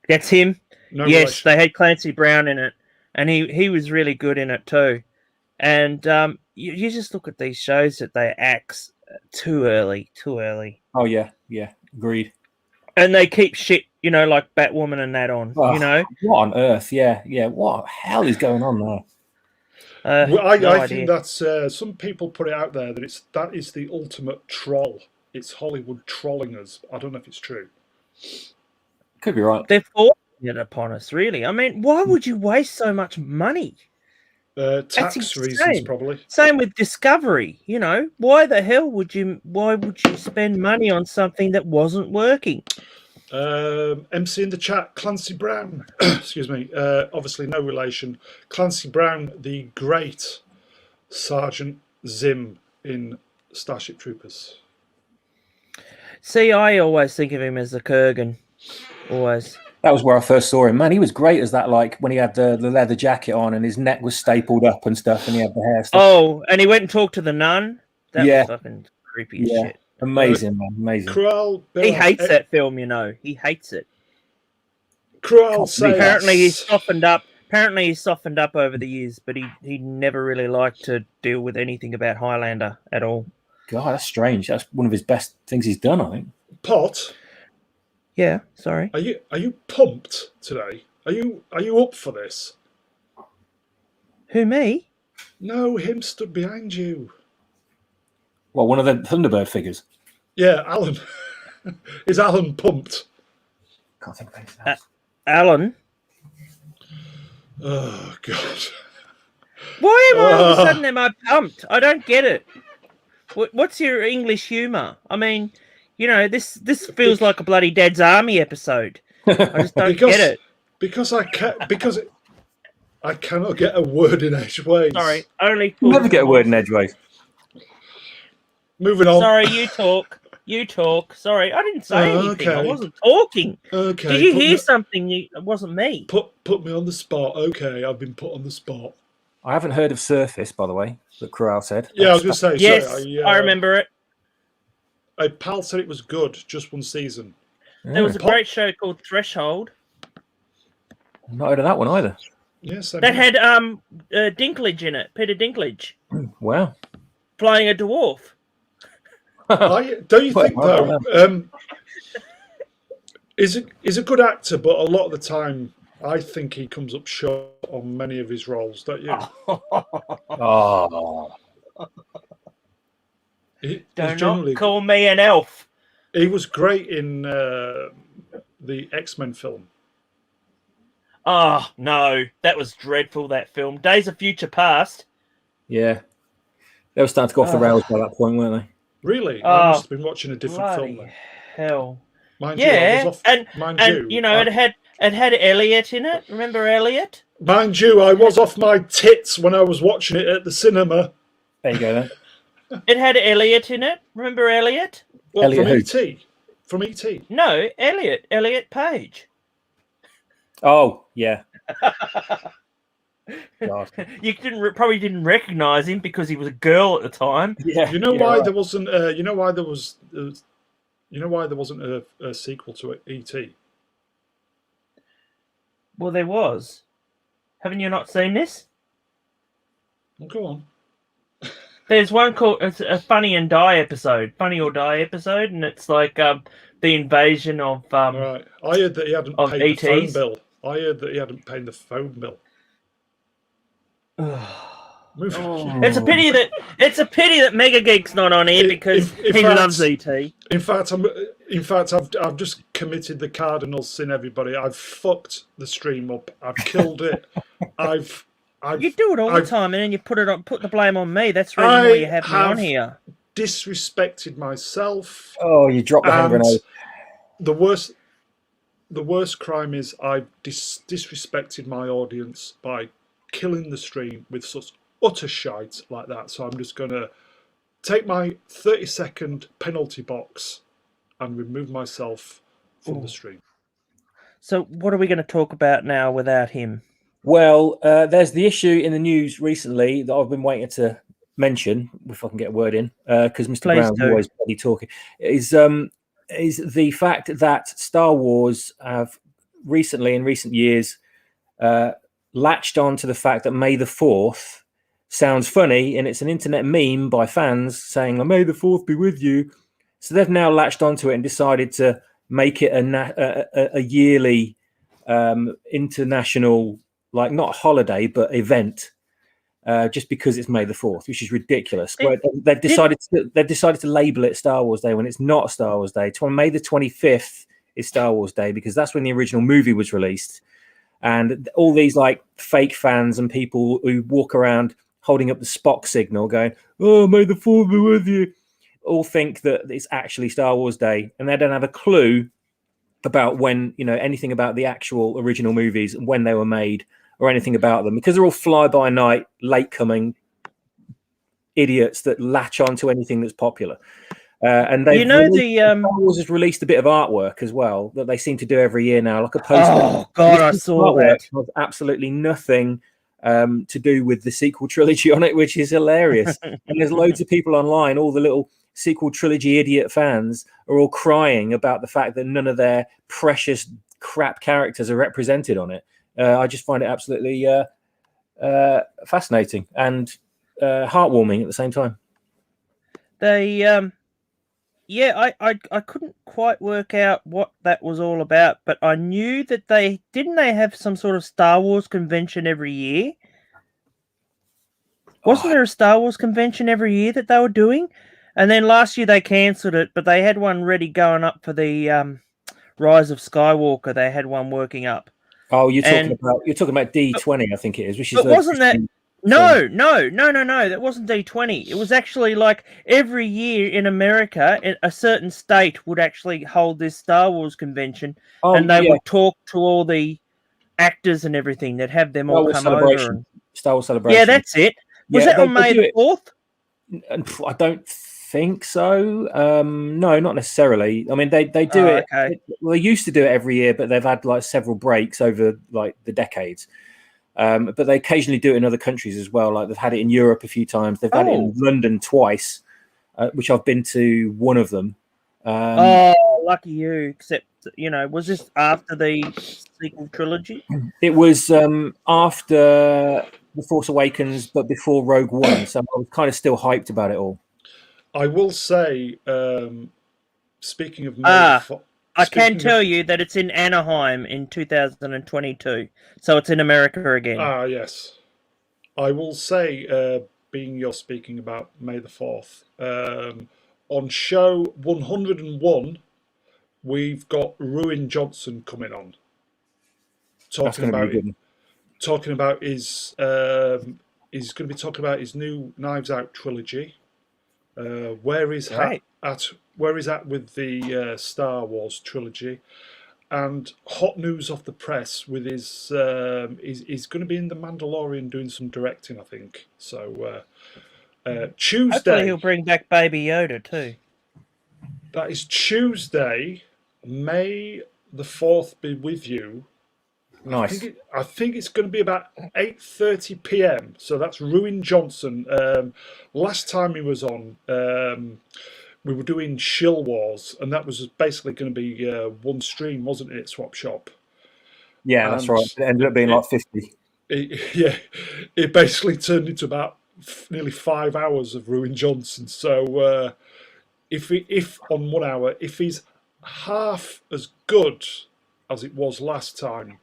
That's him. No yes, relation. they had Clancy Brown in it, and he was really good in it too. And you just look at these shows that they axe too early. Oh yeah, agreed. And they keep shit, you know, like Batwoman and that on. You know what on earth? Yeah. What the hell is going on there? Well, I think that's some people put it out there that that is the ultimate troll. It's Hollywood trolling us. I don't know if it's true. Could be right. They're forcing it upon us, really. I mean, why would you waste so much money? Tax reasons, probably. Same with Discovery. You know, why the hell would you spend money on something that wasn't working? MC in the chat, Clancy Brown. Excuse me. Obviously, no relation. Clancy Brown, the great Sergeant Zim in Starship Troopers. See, I always think of him as the Kurgan. Always. That was where I first saw him. Man, he was great as that, like when he had the leather jacket on and his neck was stapled up and stuff, and he had the hair stuff. Oh, and he went and talked to the nun. That was fucking creepy as shit. Amazing, man. Amazing. He hates that film, you know. He hates it. Cruel says... Apparently he's softened up. Apparently he's softened up over the years, but he never really liked to deal with anything about Highlander at all. God, that's strange. That's one of his best things he's done, I think. Pott. Yeah, sorry. Are you pumped today? Are you up for this? Who, me? No, him stood behind you. Well, one of the Thunderbird figures. Yeah, Alan. Is Alan pumped? Can't think of anything else. Alan. Oh God. Why am I all of a sudden am I pumped? I don't get it. What's your English humour? I mean, you know, this feels like a bloody Dad's Army episode. I just don't get it. Because I cannot get a word in edgeways. Sorry, only you never get a word in edgeways. Moving on. Sorry, you talk. You talk. Sorry, I didn't say anything. Okay. I wasn't talking. Okay. Did you hear something? It wasn't me. Put me on the spot. Okay, I've been put on the spot. I haven't heard of Surface, by the way, that Corral said. Yeah, I was going to say. Yes, sorry, I remember it. A pal said it was good, just one season. There was a great show called Threshold. Not heard of that one either. Yes, that had Dinklage in it, Peter Dinklage. Wow. Playing a dwarf. Don't you think though? He's a good actor, but a lot of the time, I think he comes up short on many of his roles. Don't you? Oh. Do not call me an elf. He was great in the X-Men film. Oh, no. That was dreadful, that film. Days of Future Past. Yeah. They were starting to go off the rails by that point, weren't they? Really? I must have been watching a different film then. Hell. Mind you, I was off, you know, it had Elliot in it. Remember Elliot? Mind you, I was off my tits when I was watching it at the cinema. There you go then. It had Elliot in it. Remember Elliot? What, Elliot from who? E.T.? From E.T.? No, Elliot Page. Oh, yeah. God. You probably didn't recognize him because he was a girl at the time. Yeah. You know why there wasn't? You know why there wasn't a sequel to E.T.? Well, there was. Haven't you not seen this? Well, go on. There's one called it's a Funny or Die episode, and it's like the invasion of Right. I heard that he hadn't paid the phone bill. I heard that he hadn't paid the phone bill. Move. It's a pity that Mega Geek's not on here because in he fact- loves ET. In fact, I've just committed the cardinal sin. Everybody, I've fucked the stream up. I've killed it. I've You do it all the time, and then you put the blame on me. That's the reason why you have me on here. Disrespected myself. Oh, you dropped the hand grenade. The worst crime is I've disrespected my audience by killing the stream with such utter shite like that. So I'm just gonna take my 30-second penalty box and remove myself from the stream. So what are we going to talk about now without him? Well, there's the issue in the news recently that I've been waiting to mention, if I can get a word in, because Mr. Please Brown's do. always bloody talking, is the fact that Star Wars have recently, in recent years, latched on to the fact that May the 4th sounds funny, and it's an internet meme by fans saying, "May the 4th be with you." So they've now latched onto it and decided to make it a yearly international, like not holiday, but event, just because it's May the 4th, which is ridiculous. They've decided to label it Star Wars Day when it's not Star Wars Day. May the 25th is Star Wars Day because that's when the original movie was released. And all these like fake fans and people who walk around holding up the Spock signal going, "Oh, May the 4th be with you," all think that it's actually Star Wars Day, and they don't have a clue about when, anything about the actual original movies and when they were made or anything about them, because they're all fly-by-night, late-coming idiots that latch on to anything that's popular. And they, Star Wars has released a bit of artwork as well that they seem to do every year now, like a poster. Oh God, I saw that. Has absolutely nothing to do with the sequel trilogy on it, which is hilarious. And there's loads of people online, all the little sequel trilogy idiot fans are all crying about the fact that none of their precious crap characters are represented on it. I just find it absolutely fascinating and heartwarming at the same time. I couldn't quite work out what that was all about, but I knew that they have some sort of Star Wars convention every year. Wasn't there a Star Wars convention every year that they were doing? And then last year they cancelled it, but they had one ready going up for the Rise of Skywalker. They had one working up. Oh, you're talking about D20, I think it is. Which is but wasn't that? No. That wasn't D20. It was actually like every year in America, a certain state would actually hold this Star Wars convention, and they would talk to all the actors and everything. They'd have them all come over. Star Wars Celebration. Yeah, that's it. Was that on May the 4th? I don't think so. No, not necessarily. I mean, they do it. Okay. They used to do it every year, but they've had like several breaks over like the decades. But they occasionally do it in other countries as well. Like they've had it in Europe a few times. They've had it in London twice, which I've been to one of them. Lucky you! Except was this after the sequel trilogy? It was after The Force Awakens, but before Rogue One. So I was kind of still hyped about it all. I will say, speaking of I can tell you that it's in Anaheim in 2022, so it's in America again. Ah, yes. I will say, being you're speaking about May the 4th, on show 101, we've got Ruin Johnson coming on. Talking about his, he's going to be talking about his new Knives Out trilogy. Where he's at with the Star Wars trilogy, and hot news off the press with his he's going to be in The Mandalorian doing some directing, I think. So Tuesday. Hopefully he'll bring back Baby Yoda too. That is Tuesday, May the 4th be with you. Nice. I think it's going to be about 8:30 p.m. So that's Ruin Johnson. Last time he was on, we were doing Shill Wars, and that was basically going to be one stream, wasn't it? Swap Shop. Yeah, that's right. It ended up being like 50. It basically turned into about nearly 5 hours of Ruin Johnson. So if on 1 hour, if he's half as good as it was last time,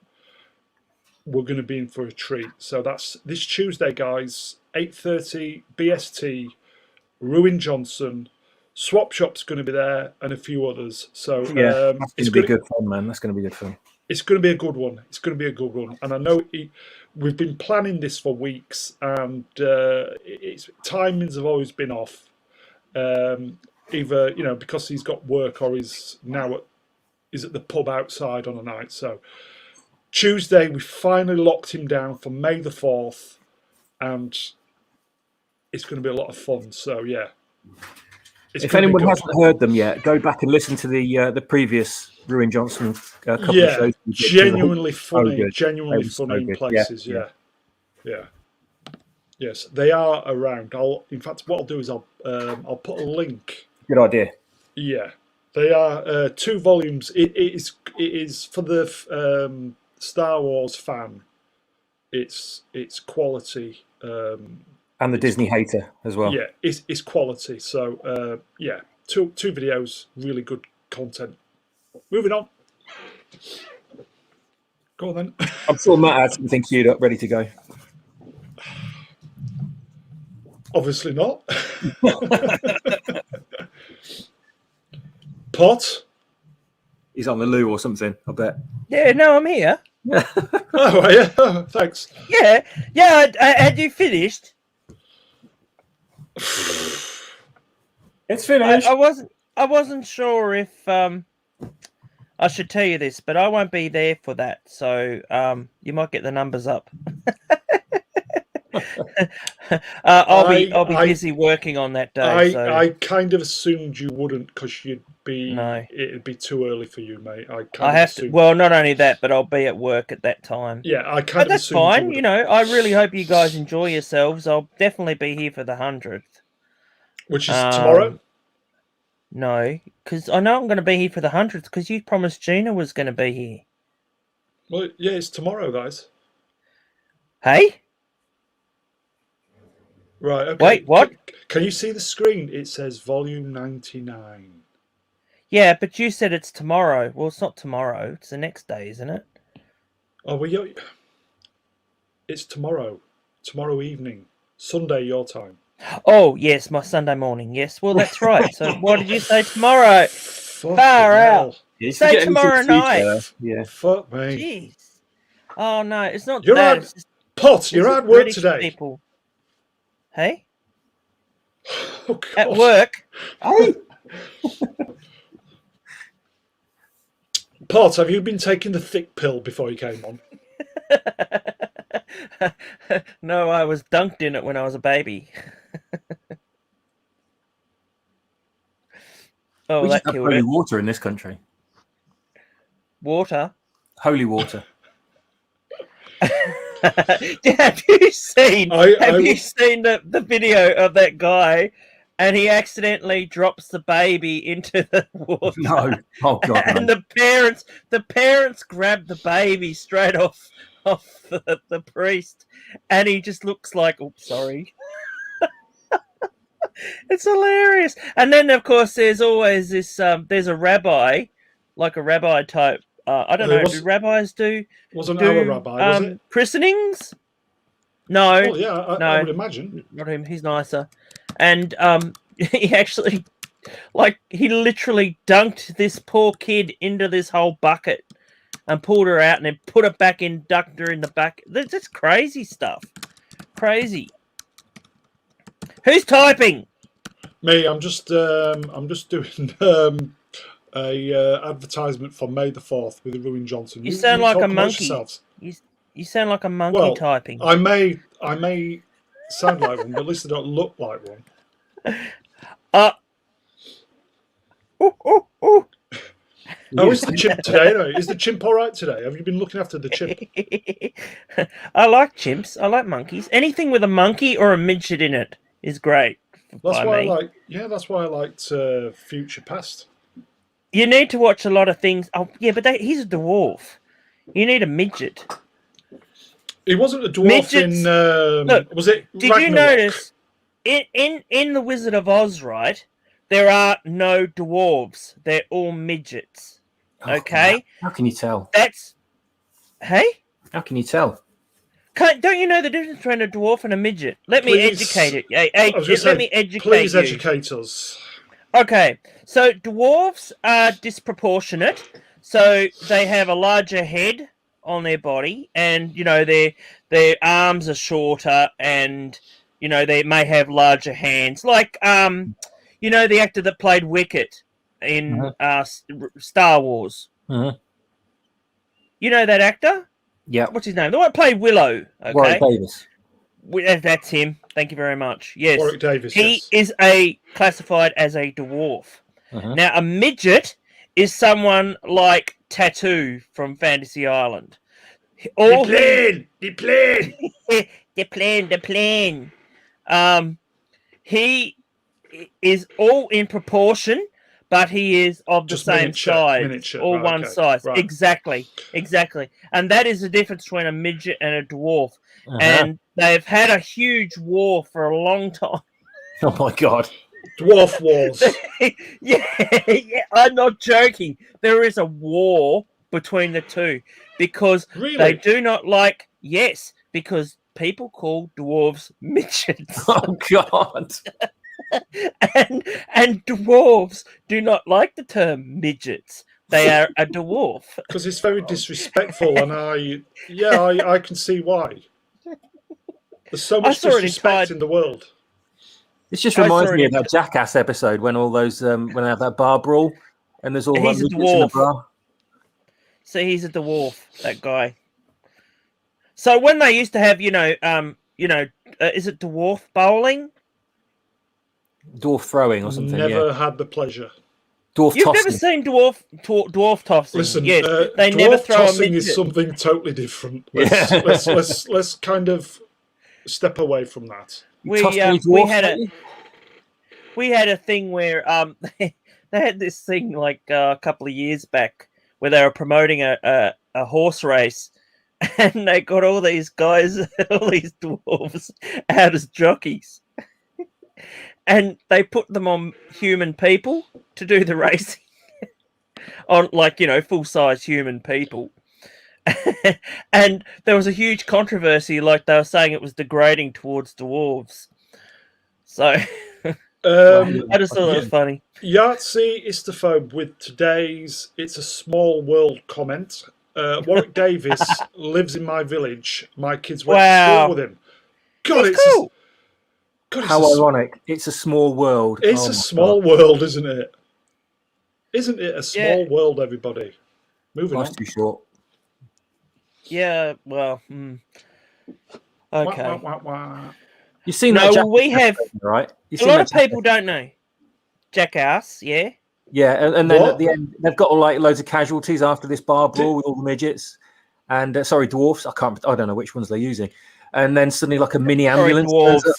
we're going to be in for a treat. So that's this Tuesday, guys, 8:30 BST. Ruin Johnson, Swap Shop's going to be there, and a few others. So That's going it's to be going good fun, man. That's going to be good fun. it's going to be a good one. It's going to be a good one, and I know we've been planning this for weeks, and timings have always been off. Either because he's got work or he's at the pub outside on a night. So Tuesday we finally locked him down for May the 4th, and it's going to be a lot of fun. So yeah. If anyone hasn't heard them yet, go back and listen to the previous Ruin Johnson couple of shows. Genuinely funny, funny so places. Yeah. Yes, they are around. In fact, what I'll do is I'll put a link. Good idea. Yeah, they are 2 volumes. It is for the Star Wars fan. It's quality. And the Disney hater as well. Yeah, it's quality. So two videos, really good content. Moving on. Go on then. I'm sure Matt had something queued up, ready to go. Obviously not. Pott. He's on the loo or something, I bet. Yeah, no, I'm here. Oh, are you? Oh, thanks. Yeah. Had you finished? It's finished. I wasn't sure if I should tell you this, but I won't be there for that, so you might get the numbers up. I'll be busy working on that day. I kind of assumed you wouldn't, because it'd be too early for you, mate. I have to. Well, not only that, but I'll be at work at that time. Yeah, I kind but of. That's fine. I really hope you guys enjoy yourselves. I'll definitely be here for the 100th, which is tomorrow. No, because I know I'm going to be here for the 100th because you promised Gina was going to be here. Well, yeah, it's tomorrow, guys. Hey. Right. Okay. Wait, what? Can you see the screen? It says volume 99. Yeah, but you said it's tomorrow. Well, it's not tomorrow. It's the next day, isn't it? Oh, well, it's tomorrow. Tomorrow evening. Sunday, your time. Oh, yes, my Sunday morning. Yes, well, that's right. So what did you say tomorrow? Far out. Say tomorrow night. Yeah. Fuck me. Jeez. Oh, no, it's not you're that. It's just, Pott, you're at work today. People. Hey? Oh, God. At work? Hey? Pott, have you been taking the thick pill before you came on? No, I was dunked in it when I was a baby. We just have holy water in this country. Water? Holy water. Have you seen the video of that guy, and he accidentally drops the baby into the water? No. Oh God. And no. the parents grab the baby straight off the priest, and he just looks like, oops, sorry. It's hilarious. And then of course there's always this there's a rabbi, like a rabbi type. I don't know. Do rabbis do? Wasn't our rabbi, was it? Christenings? No. Oh yeah, I would imagine. Not him. He's nicer. And he actually, he literally dunked this poor kid into this whole bucket and pulled her out and then put her back in, ducked her in the back. That's crazy stuff. Crazy. Who's typing? Me. I'm just doing a advertisement for May the 4th with Ruin Johnson. You sound like a monkey. You sound like a monkey typing. I may sound like one, but at least I don't look like one. How is the chimp today? Anyway? Is the chimp all right today? Have you been looking after the chimp? I like chimps. I like monkeys. Anything with a monkey or a midget in it is great. That's why I liked Future Past. You need to watch a lot of things. Oh, yeah, but he's a dwarf. You need a midget. He wasn't a dwarf in. Look, was it? Did you notice in the Wizard of Oz? Right, there are no dwarves. They're all midgets. Okay. How can you tell? Hey. How can you tell? Don't you know the difference between a dwarf and a midget? Let me Please. educate it. Let me educate please you. educate us. Okay, so dwarves are disproportionate. So they have a larger head on their body, and their arms are shorter, and they may have larger hands. Like the actor that played Wicket in Star Wars. Mhm. You know that actor? Yeah. What's his name? The one that played Willow. Okay, Warwick Davis. That's him. Thank you very much. Yes, Warwick Davis. he Yes. is classified as a dwarf. Now, a midget is someone like Tattoo from Fantasy Island. The plane. The plane. He is all in proportion, but he is of the Just same size, miniature. all Right, one okay. size. Right. Exactly, and that is the difference between a midget and a dwarf. And they've had a huge war for a long time. Oh my god. Dwarf wars. yeah, I'm not joking. There is a war between the two because Really? they do not like. Yes, because people call dwarves midgets. Oh god. and dwarves do not like the term midgets. They are a dwarf. Because it's very disrespectful, and I can see why. There's so much disrespect in the world. This just reminds me of that Jackass episode when all those when they have that bar brawl and there's all like midgets in the bar. So he's a dwarf, that guy. So when they used to have, is it dwarf bowling? Dwarf throwing or something. Never had the pleasure. Dwarf You've tossing. never seen dwarf tossing? Listen, yes, they dwarf never throw tossing a is something totally different. Let's kind of step away from that. We had a thing where they had this thing like a couple of years back where they were promoting a horse race, and they got all these guys, all these dwarves, out as jockeys, and they put them on human people to do the racing, on full size human people. And there was a huge controversy, like they were saying it was degrading towards dwarves. So I just thought it was funny. Yahtzee Istaphobe with today's "It's a small world" comment. Warwick Davis lives in my village. My kids went to school with him. God, it's cool. How ironic! It's a small world. It's a small world, isn't it? Isn't it a small world, everybody? Moving on. Life's too short. Yeah, well, okay. You've seen that? No, we have right. A lot of people don't know Jackass. Yeah. Yeah, and then at the end, they've got loads of casualties after this bar brawl with all the midgets and dwarfs. I don't know which ones they're using. And then suddenly, like a mini ambulance turns up.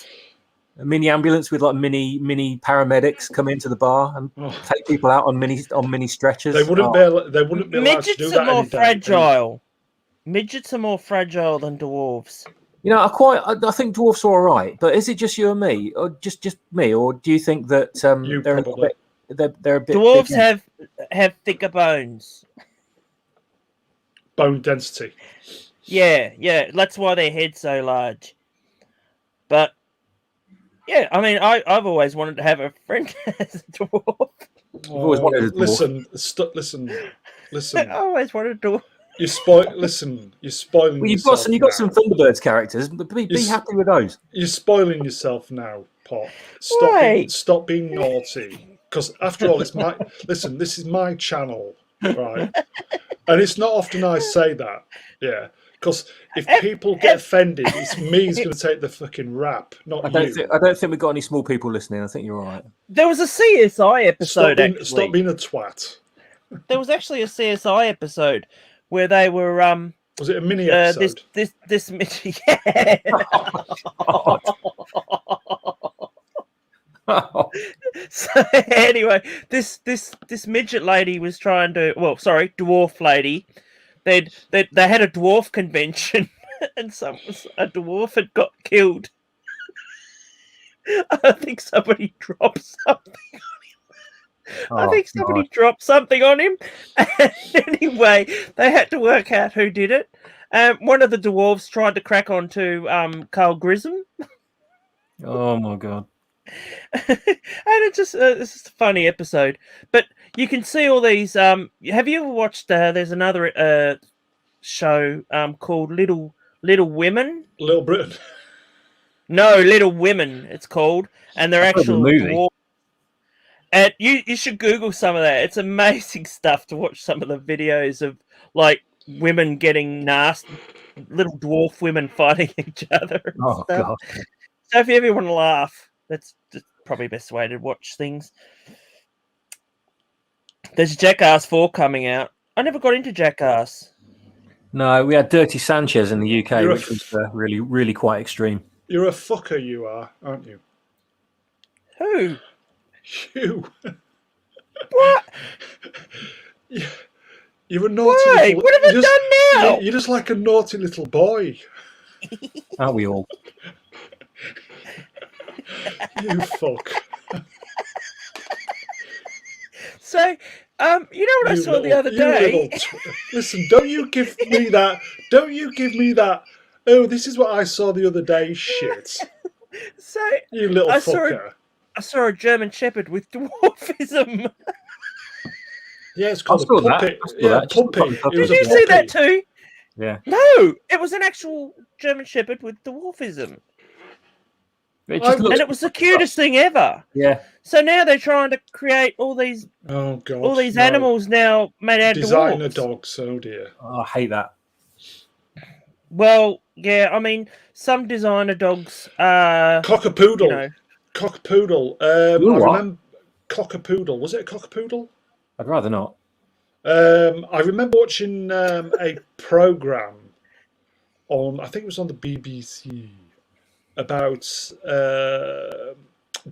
A mini ambulance with like mini paramedics come into the bar and take people out on mini stretchers. They wouldn't be allowed to do that. Midgets are more fragile. Midgets are more fragile than dwarves. I think dwarfs are all right, but is it just you and me, or just me, or do you think that they're a bit? Dwarves have thicker bones. Bone density. Yeah, that's why their head's so large. But yeah, I mean, I've always wanted to have a friend as a dwarf. I've always wanted a dwarf. Listen. I always wanted a dwarf. You're spoiling. Listen, you're spoiling. Well, you've yourself got some Thunderbirds characters, but be happy with those. You're spoiling yourself now, Pott. Stop being naughty. Because after all, it's my listen. This is my channel, right? And it's not often I say that. Yeah, because if people get offended, it's me who's going to take the fucking rap, not you. I don't think we've got any small people listening. I think you're all right. There was a CSI episode. Stop being a twat. There was actually a CSI episode where they were was it a mini episode? This yeah. So anyway, this midget lady was trying to dwarf lady. They had a dwarf convention and a dwarf had got killed. I think somebody dropped something. Dropped something on him. And anyway, they had to work out who did it. One of the dwarves tried to crack onto Carl Grissom. Oh my god. And it's just a funny episode. But you can see all these. Have you ever watched? There's another show called Little Women. Little Britain. No, Little Women. It's called, and they're I've heard of the actual movie. dwarves. And you should Google some of that. It's amazing stuff to watch some of the videos of like women getting nasty, little dwarf women fighting each other. And Oh stuff. god. So if you ever want to laugh, that's probably the best way to watch things. There's Jackass 4 coming out. I never got into Jackass. No, we had Dirty Sanchez in the UK, You're a which was really, really quite extreme. You're a fucker, you are, aren't you? Who? You. What? You're a naughty Why? little... What have I done now? You're just like a naughty little boy. Aren't we all? You fuck. So, you know what I saw the other day? Listen, don't you give me that. Don't you give me that. Oh, this is what I saw the other day. Shit. So You little fucker. I saw a German Shepherd with dwarfism. Yeah, it's called I saw a that. puppet. I saw Yeah, that. puppy. Just It was Did a you see that puppy. too? Yeah. No, it was an actual German Shepherd with dwarfism. It just looks, And it was the cutest thing ever. yeah. So now they're trying to create all these Oh god. no. animals now made out of Designer dwarfs. dogs. Oh dear. Oh, I hate that. Well, yeah, I mean, some designer dogs are Cockapoodle. you know, Cockapoodle. Ooh, I what? remember Cockapoodle. Was it a Cockapoodle? I'd rather not. I remember watching a program on, I think it was on the BBC, about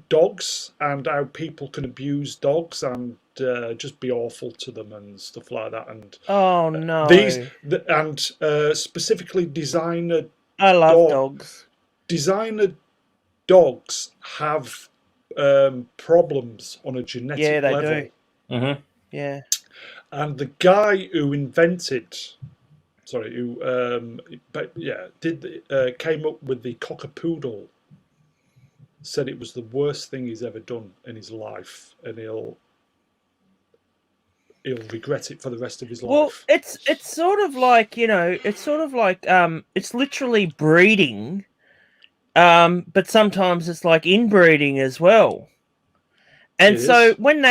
dogs and how people can abuse dogs and just be awful to them and stuff like that. And oh no. specifically designer I love dog- dogs. designer dogs have problems on a genetic Yeah, they level. do. Mm-hmm. Yeah. And the guy who came up with the Cockapoodle, said it was the worst thing he's ever done in his life, and he'll regret it for the rest of his Well, life. it's sort of like, it's literally breeding. But sometimes it's like inbreeding as well. And It so is. when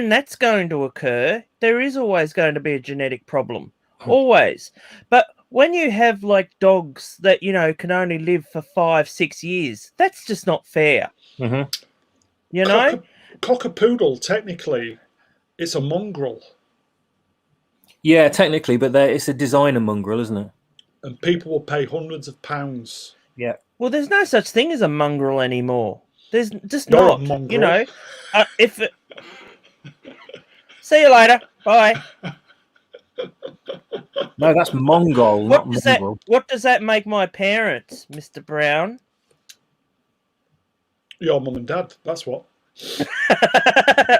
that's going to occur, there is always going to be a genetic problem. Always. But when you have like dogs that, can only live for 5-6 years, that's just not fair. Mm-hmm. You know? Cockapoodle, technically, it's a mongrel, Yeah, technically, but it's a designer mongrel, isn't it? and people will pay hundreds of pounds. Yeah. Well, there's no such thing as a mongrel anymore. There's just You're a not. mongrel. See you later. Bye. No, that's Mongol, not mongrel. What does that make my parents, Mr. Brown? Your mum and dad, that's what.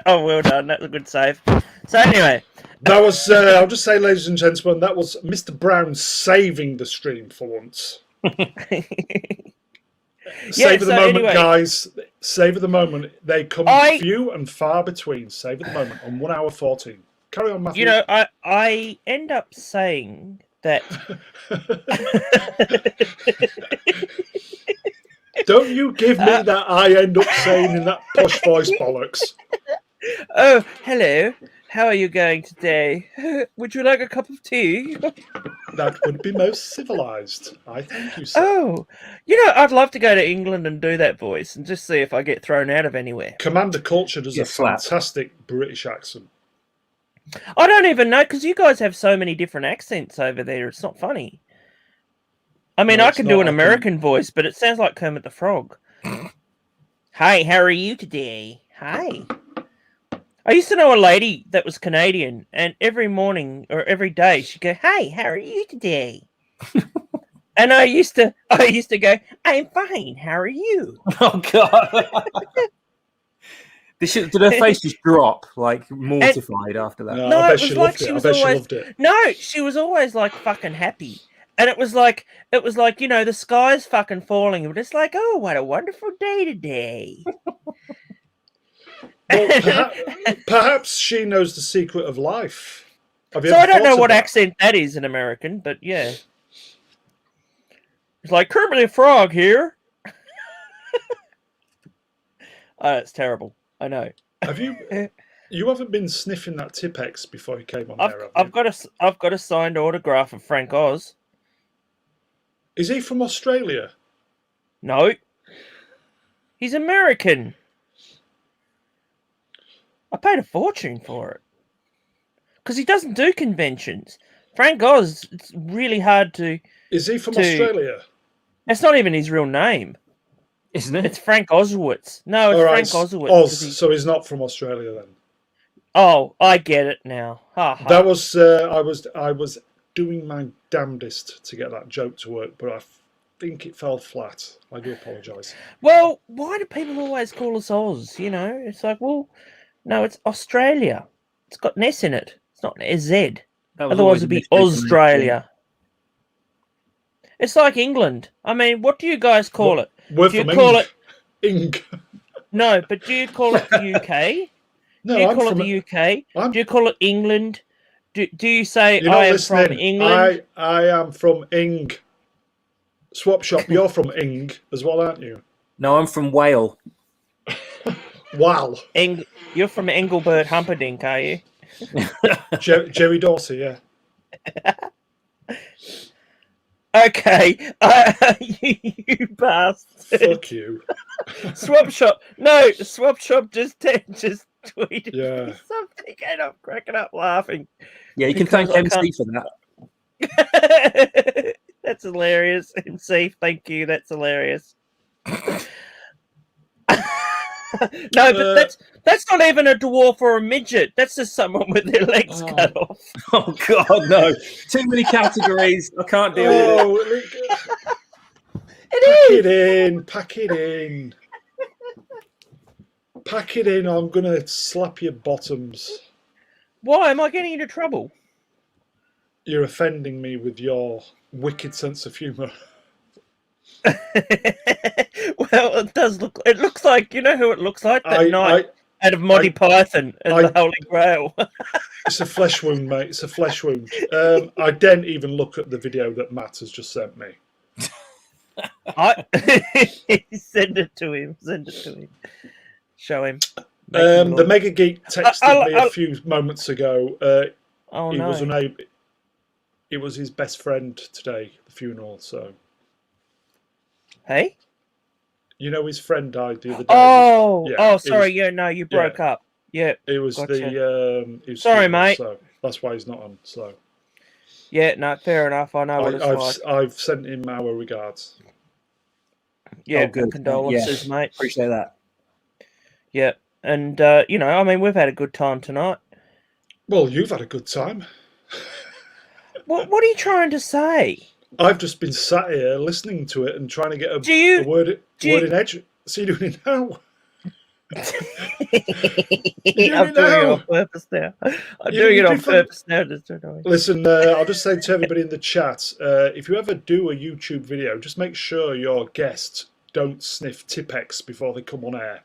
Oh, well done. That's a good save. So anyway, That was, I'll just say, ladies and gentlemen, that was Mr. Brown saving the stream for once. Savor the moment, anyway. guys. Savor the moment. They come few and far between. Savor the moment on 1 hour 14. Carry on, Matthew. I end up saying that. Don't you give me that I end up saying in that posh voice bollocks. Oh, hello. How are you going today? Would you like a cup of tea? That would be most civilized. I thank you, sir. Oh, I'd love to go to England and do that voice and just see if I get thrown out of anywhere. Commander Culture does a slapped. fantastic British accent. I don't even know, because you guys have so many different accents over there. It's not funny. I mean, No, I it's can not. do an American voice, but it sounds like Kermit the Frog. Hi, how are you today? Hi. I used to know a lady that was Canadian, and every morning or every day she'd go, "Hi, how are you today?" And I used to go, "I'm fine. How are you?" Oh god! Did her face just drop, like mortified after that? No, No, I bet it she was loved like it. she I was bet she always- loved it. No, she was always like fucking happy. And it was like, the sky's fucking falling. But it's like, oh, what a wonderful day today. Well, perhaps she knows the secret of life. So I don't know what accent that is in American, but yeah. It's like Kermit the Frog here. Oh, it's terrible. I know. Have you? You haven't been sniffing that Tipex before you came on there, have you? I've got a signed autograph of Frank Oz. Is he from Australia? No. He's American. I paid a fortune for it. Because he doesn't do conventions. Frank Oz, it's really hard to... Is he from Australia? That's not even his real name. Isn't it? It's Frank Oswitz. No, it's Frank Oswitz. Oz, so he's not from Australia then. Oh, I get it now. That was I was doing my damnedest to get that joke to work, but I think it fell flat. I do apologise. Well, why do people always call us Oz? You know, it's like, well, no, it's Australia. It's got an S in it. It's not an SZ. Otherwise, it'd be Australia. It's like England. I mean, what do you guys call it? We're do you from call it Ing? No, but do you call it the UK? No, do you call it the UK? Do you call it England? Do you say I am from England? I am from Ing. Swap shop. You're from Ing as well, aren't you? No, I'm from Wales. Wow. You're from Engelbert Humperdinck, are you? Jerry Dorsey, yeah. Okay, you bastard. Fuck you. Swap shop. No, swap shop just tweeted me something and I'm cracking up laughing. Yeah, you can thank MC for that. That's hilarious. MC, thank you. That's hilarious. No, but that's not even a dwarf or a midget. That's just someone with their legs cut off. Oh God, no! Too many categories. I can't deal with it. Pack it in. I'm gonna slap your bottoms. Why am I getting into trouble? You're offending me with your wicked sense of humour. Well, it does look. It looks like, you know who it looks like? That knight out of Monty Python and the Holy Grail. It's a flesh wound, mate. It's a flesh wound. I didn't even look at the video that Matt has just sent me. Send it to him. Show him. The Mega Geek texted me a few moments ago. He was unable. It was his best friend today, the funeral. So. Hey. You know, his friend died the other day. Sorry. You broke up. Yeah. It was sorry, mate. So that's why he's not on. So. Yeah, no, fair enough. I know what it's like. I've sent him our regards. Yeah, good condolences, mate. Appreciate that. Yeah, and we've had a good time tonight. Well, you've had a good time. What are you trying to say? I've just been sat here listening to it and trying to get a word in edge. So you're doing it now? I'm doing it on purpose now. I'm doing it on purpose now. Listen, I'll just say to everybody in the chat, if you ever do a YouTube video, just make sure your guests don't sniff Tipex before they come on air.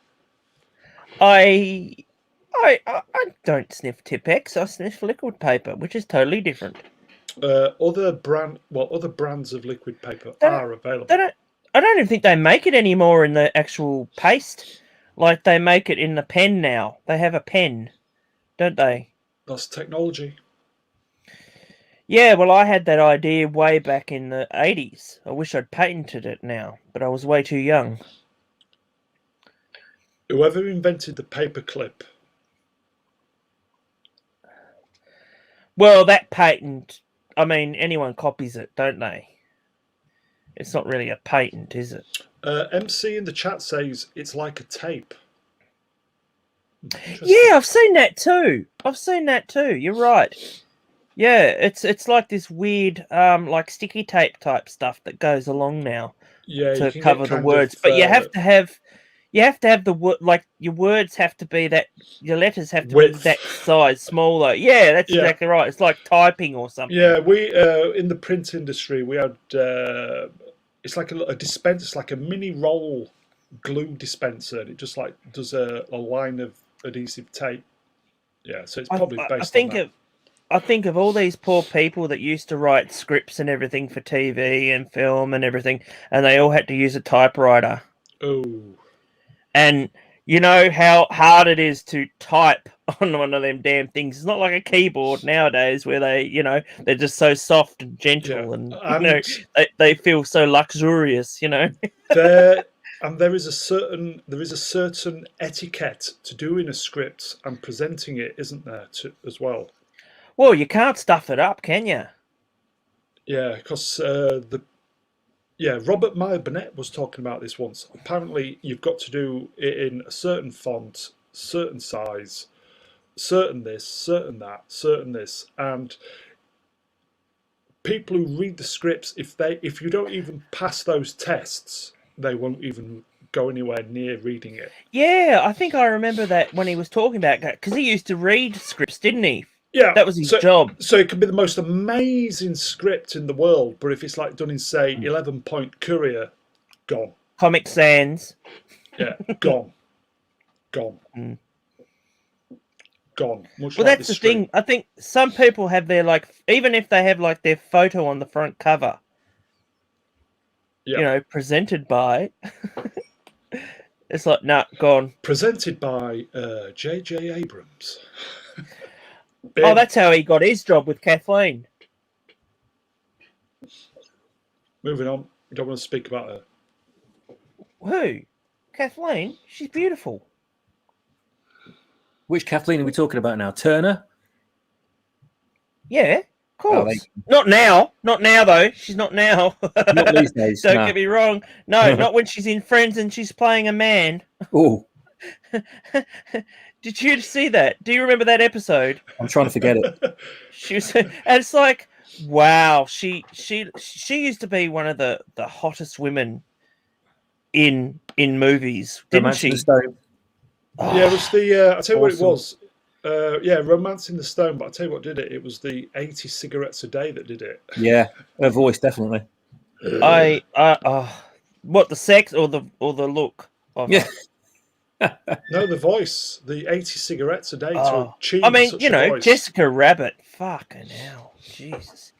I don't sniff Tipex. I sniff liquid paper, which is totally different. Other brands of liquid paper are available. I don't even think they make it anymore in the actual paste. Like, they make it in the pen now. They have a pen, don't they? That's technology. Yeah, well, I had that idea way back in the 80s. I wish I'd patented it now, but I was way too young. Whoever invented the paperclip. Well, that patent, I mean, anyone copies it, don't they? It's not really a patent, is it? MC in the chat says it's like a tape. Yeah, I've seen that too. You're right. Yeah, it's like this weird, like sticky tape type stuff that goes along now to cover the words. But you have to have You have to have the word, like your words have to be that, your letters have to Width. be that size, smaller. Yeah, that's Yeah. exactly right. It's like typing or something. Yeah, we in the print industry we had it's like a dispenser, it's like a mini roll glue dispenser, and it just like does a line of adhesive tape. Yeah, so it's probably based on that. I think of all these poor people that used to write scripts and everything for TV and film and everything, and they all had to use a typewriter. Oh, And you know how hard it is to type on one of them damn things. It's not like a keyboard nowadays where they're just so soft and gentle, yeah. and they feel so luxurious. There is a certain etiquette to doing a script and presenting it, isn't there, as well? Well, you can't stuff it up, can you? Yeah, because Robert Meyer Burnett was talking about this once. Apparently, you've got to do it in a certain font, certain size, certain this, certain that, certain this, and people who read the scripts, if you don't even pass those tests, they won't even go anywhere near reading it. Yeah, I think I remember that when he was talking about that, because he used to read scripts, didn't he? Yeah, that was his job. So it could be the most amazing script in the world, but if it's like done in, say, 11-point Courier, gone. Comic Sans. Yeah, gone. Gone. Mm. Gone. Well, that's the thing. I think some people have their, even if they have their photo on the front cover, presented by, it's like, nah, gone. Presented by J.J. Abrams. Oh, that's how he got his job with Kathleen. Moving on. You don't want to speak about her. Who? Kathleen? She's beautiful. Which Kathleen are we talking about now? Turner? Yeah, of course. Not now. Not now, though. She's not now. Not these days. Don't get me wrong. No, not when she's in Friends and she's playing a man. Oh. Did you see that? Do you remember that episode? I'm trying to forget it. She was, and it's like, wow, she used to be one of the hottest women in movies, didn't Romance she? in the Stone. Oh, yeah, it was the. I'll tell you what it awesome. was. Romance in the Stone. But I'll tell you what did it. It was the 80 cigarettes a day that did it. Yeah, her voice definitely. What, the sex or the look? Yeah. No, the voice. The 80 cigarettes a day to achieve. I mean, such a voice. Jessica Rabbit. Fucking hell, Jesus.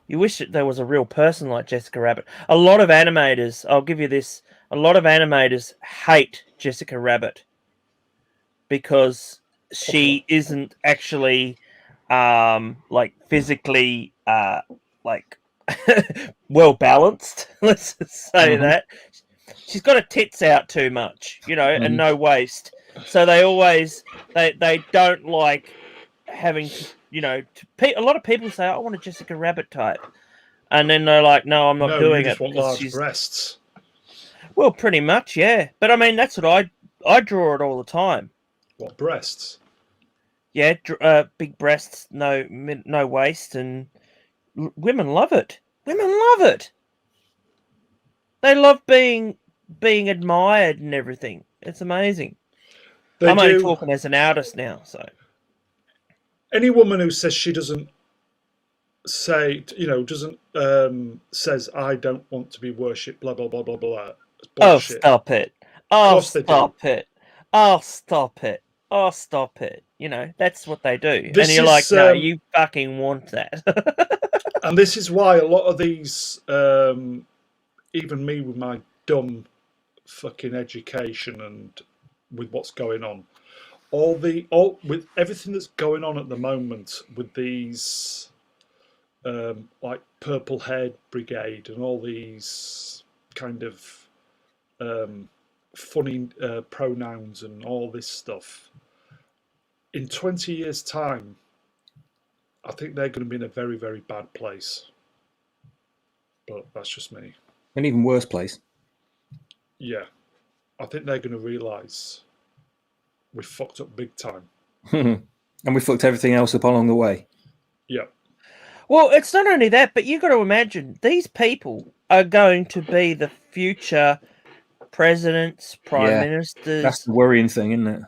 You wish that there was a real person like Jessica Rabbit. A lot of animators, I'll give you this, a lot of animators hate Jessica Rabbit because she isn't actually physically well balanced. Let's just say that. She's got her tits out too much, and no waist. So they always they don't like having to, a lot of people say, I want a Jessica Rabbit type. And then they're like, no, I'm not doing you it. just want large breasts. Well, pretty much, yeah. But I mean, that's what I draw it all the time. What, breasts? Yeah, big breasts, no waist, and women love it. Women love it. They love being admired and everything. It's amazing. I'm only talking as an artist now, so. Any woman who says she doesn't says I don't want to be worshipped, blah blah blah blah blah. Oh, stop it! Oh, stop it! Oh, stop it! Oh, stop it! That's what they do, and you're like, no, you fucking want that. And this is why a lot of these, even me with my dumb fucking education and with what's going on, with everything that's going on at the moment with these like Purple Head Brigade and all these kind of funny pronouns and all this stuff, in 20 years' time, I think they're going to be in a very, very bad place. But that's just me. An even worse place. Yeah. I think they're going to realise we fucked up big time. And we fucked everything else up along the way. Yeah. Well, it's not only that, but you've got to imagine these people are going to be the future presidents, prime Yeah, ministers. That's the worrying thing, isn't it?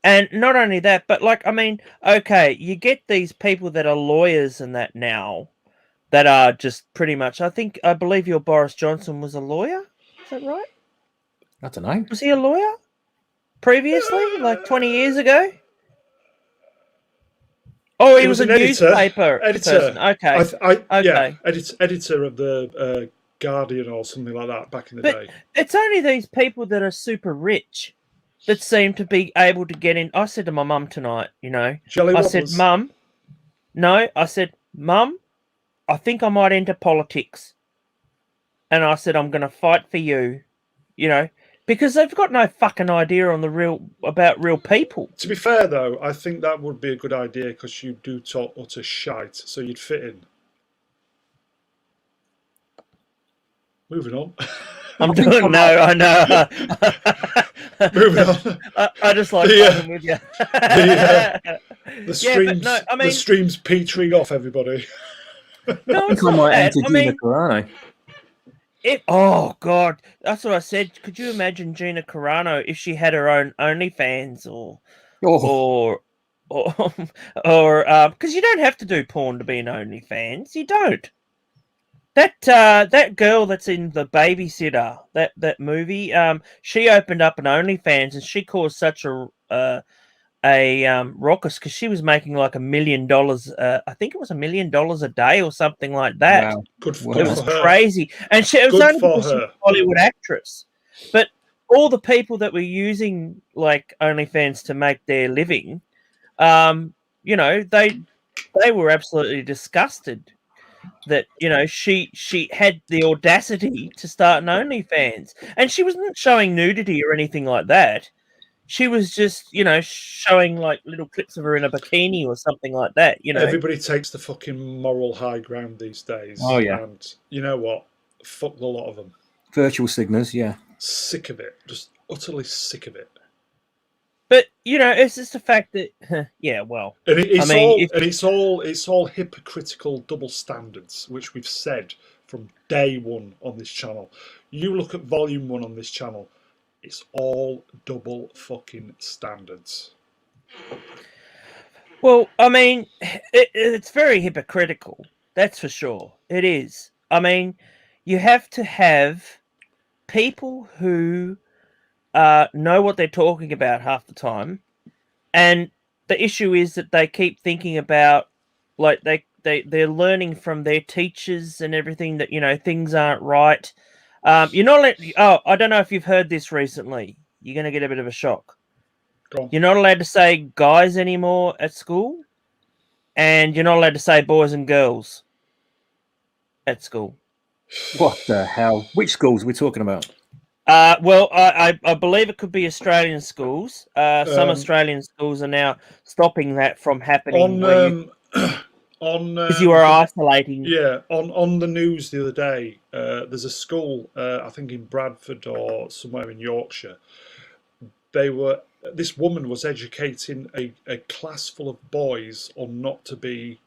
And not only that, but like, I mean, okay, you get these people that are lawyers and that now that are just pretty much, I believe your Boris Johnson was a lawyer. Is that right? I don't know. Was he a lawyer previously, like 20 years ago? Oh, he was a an editor. newspaper person. Okay. Yeah, editor of the Guardian or something like that back in the day. It's only these people that are super rich that seem to be able to get in. I said to my mum tonight, Jelly I Wobblers. said, Mum, no, I said, Mum, I think I might enter politics. And I said, I'm going to fight for you, because they've got no fucking idea about real people. To be fair, though, I think that would be a good idea because you do talk utter shite, so you'd fit in. Moving on. I'm doing no, I know. Moving on. I just like fucking with you. The streams, no, I mean, the streams petering off everybody. No, it's I not might that. enter Gina Carano. Oh God, that's what I said. Could you imagine Gina Carano if she had her own OnlyFans or because you don't have to do porn to be an OnlyFans. You don't. That girl that's in The Babysitter, that movie, she opened up an OnlyFans and she caused such a ruckus because she was making like $1 million. I think it was $1 million a day or something like that. Wow. Good for It was her. crazy, and it was Good only for because she was her. a Hollywood actress. But all the people that were using like OnlyFans to make their living, they were absolutely disgusted that she had the audacity to start an OnlyFans, and she wasn't showing nudity or anything like that. She was just, showing like little clips of her in a bikini or something like that. Everybody takes the fucking moral high ground these days. Oh, yeah. And you know what? Fuck the lot of them. Virtual signals, yeah. Sick of it. Just utterly sick of it. But it's just the fact that, yeah, well, and it's all hypocritical double standards, which we've said from day one on this channel. You look at volume 1 on this channel, it's all double fucking standards. Well, I mean, it's very hypocritical. That's for sure. It is. I mean, you have to have people who know what they're talking about half the time, and the issue is that they keep thinking about, like, they're learning from their teachers and everything that things aren't right. You're not I don't know if you've heard this recently. You're going to get a bit of a shock. Go on. You're not allowed to say guys anymore at school, and you're not allowed to say boys and girls at school. What the hell? Which schools are we talking about? Well, I believe it could be Australian schools. Some Australian schools are now stopping that from happening. Because you are isolating. Yeah, on the news the other day, there's a school, I think in Bradford or somewhere in Yorkshire. This woman was educating a class full of boys on not to be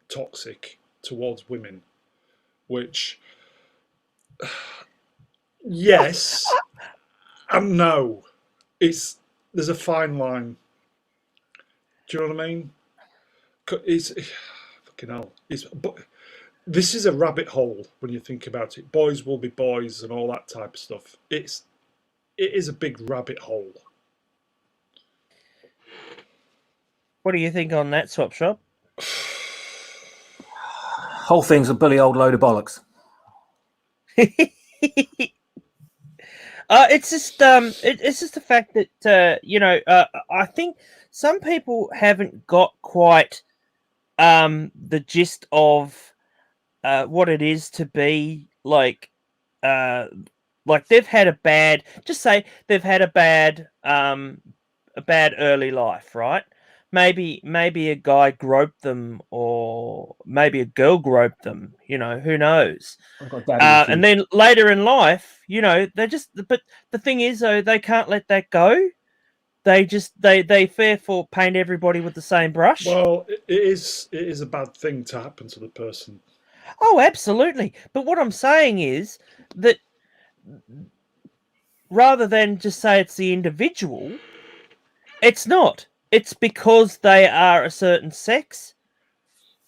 toxic towards women, which, yes and no. There's a fine line. Do you know what I mean? It's fucking hell. But this is a rabbit hole when you think about it. Boys will be boys and all that type of stuff. It is a big rabbit hole. What do you think on that, Swap Shop? Whole thing's a bully old load of bollocks. It's just the fact that I think some people haven't got quite the gist of what it is to be like they've had a bad early life, right? Maybe a guy groped them, or maybe a girl groped them. Who knows? And then later in life, they just. But the thing is, though, they can't let that go. They therefore paint everybody with the same brush. Well, it is a bad thing to happen to the person. Oh, absolutely. But what I'm saying is that rather than just say it's the individual, it's not. It's because they are a certain sex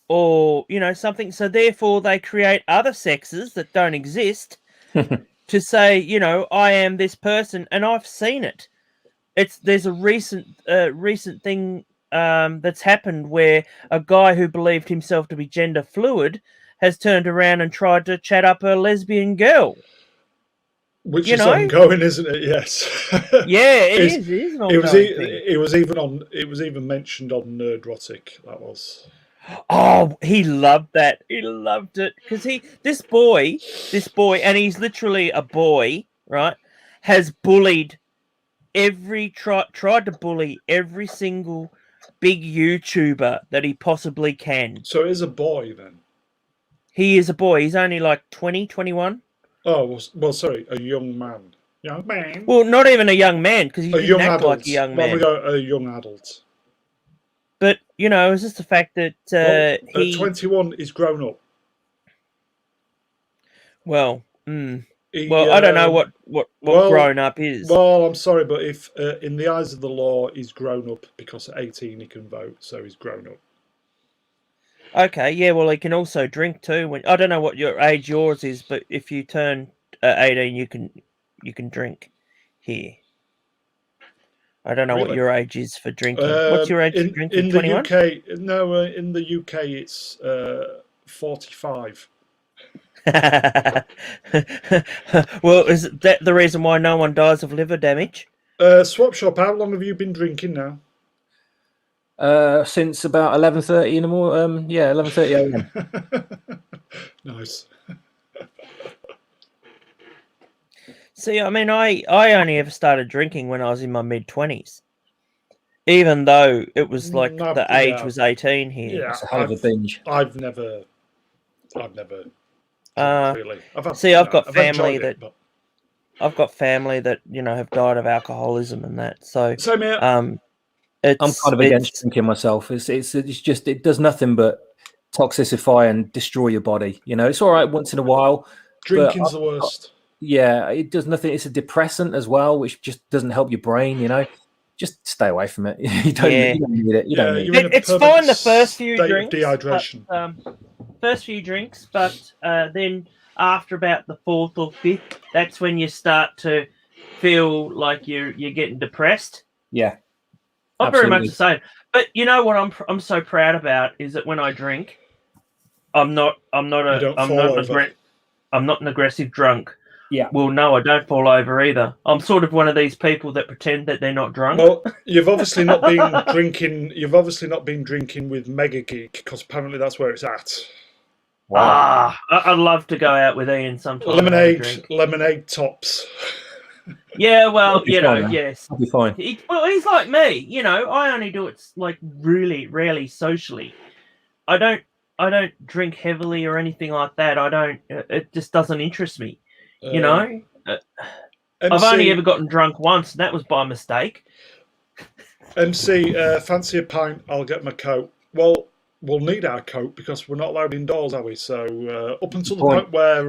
or, something. So therefore they create other sexes that don't exist to say, I am this person, and I've seen it. There's a recent thing that's happened where a guy who believed himself to be gender fluid has turned around and tried to chat up a lesbian girl. Which is ongoing, isn't it? Yes. Yeah, it is. It is an ongoing thing. It was even mentioned on Nerdrotic. That was. Oh, he loved that. He loved it because this boy, and he's literally a boy, right? Has bullied tried to bully every single big YouTuber that he possibly can. So it is a boy then. He is a boy. He's only like 20, 21. Oh well, sorry, a young man. Young man. Well, not even a young man because he didn't act like a young man. Well, we got a young adult. But it's just the fact that at 21 is grown up. Well, I don't know what grown up is. Well, I'm sorry, but if in the eyes of the law, he's grown up because at 18 he can vote, so he's grown up. Okay, yeah, well, he can also drink too. I don't know what your age yours is, but if you turn 18, you can drink here. I don't know what your age is for drinking. What's your age for drinking? In 21? the UK, no, in the UK it's 45. Well, is that the reason why no one dies of liver damage? Swap Shop, how long have you been drinking now? Since about 11:30 in the morning. 11:30 a.m. Nice. See, I mean, I only ever started drinking when I was in my mid-20s, even though it was like the age was 18 here. Yeah, it's a hell of a binge. I've never really. I've got family that have died of alcoholism and that. So same here. I'm kind of against drinking myself. It's just it does nothing but toxicify and destroy your body. It's all right once in a while. Drinking's the worst. Yeah, it does nothing. It's a depressant as well, which just doesn't help your brain. Just stay away from it. You don't need it. It's fine the first few drinks. Dehydration. First few drinks, but then after about the fourth or fifth, that's when you start to feel like you're getting depressed. Yeah. I'm very much the same. But you know what I'm so proud about is that when I drink, I'm not an aggressive drunk. Yeah. Well, no, I don't fall over either. I'm sort of one of these people that pretend that they're not drunk. Well, you've obviously not been drinking. You've obviously not been drinking with Mega Geek because apparently that's where it's at. Wow. I'd love to go out with Ian sometime. Lemonade tops. Yeah, well, yes. I'll be fine. He's like me. I only do it like really rarely socially. I don't drink heavily or anything like that. It just doesn't interest me. I've only ever gotten drunk once, and that was by mistake. MC, fancy a pint? I'll get my coat. Well, we'll need our coat because we're not allowed indoors, are we? So up until the point where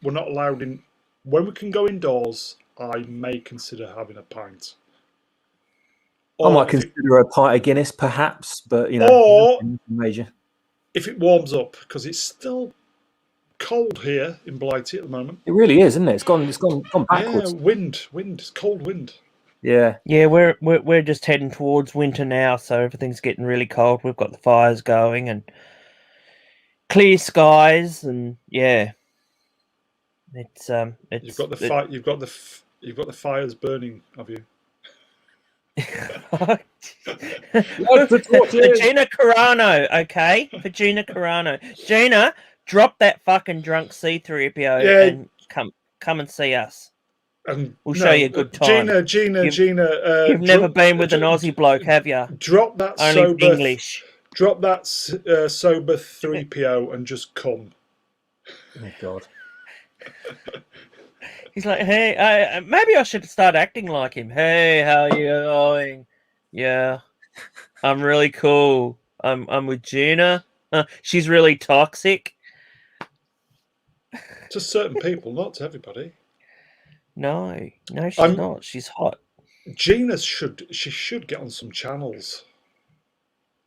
we're not allowed in, when we can go indoors, I may consider having a pint. I might consider a pint of Guinness, perhaps, but or major. If it warms up, because it's still cold here in Blighty at the moment. It really is, isn't it? It's gone backwards. Yeah, wind. It's cold wind. Yeah. Yeah, we're just heading towards winter now, so everything's getting really cold. We've got the fires going and clear skies, and yeah, it's you've got the fires burning, have you? For Gina Carano, okay? For Gina Carano. Gina, drop that fucking drunk C-3PO and come and see us. We'll show you a good time. Gina. You've never been with an Aussie bloke, have you? Drop that only sober English. Drop that sober 3PO and just come. Oh God. He's like, hey, maybe I should start acting like him. Hey, how are you going? Yeah, I'm really cool. I'm with Gina. She's really toxic. To certain people, not to everybody. No, she's I'm- not. She's hot. Gina should get on some channels.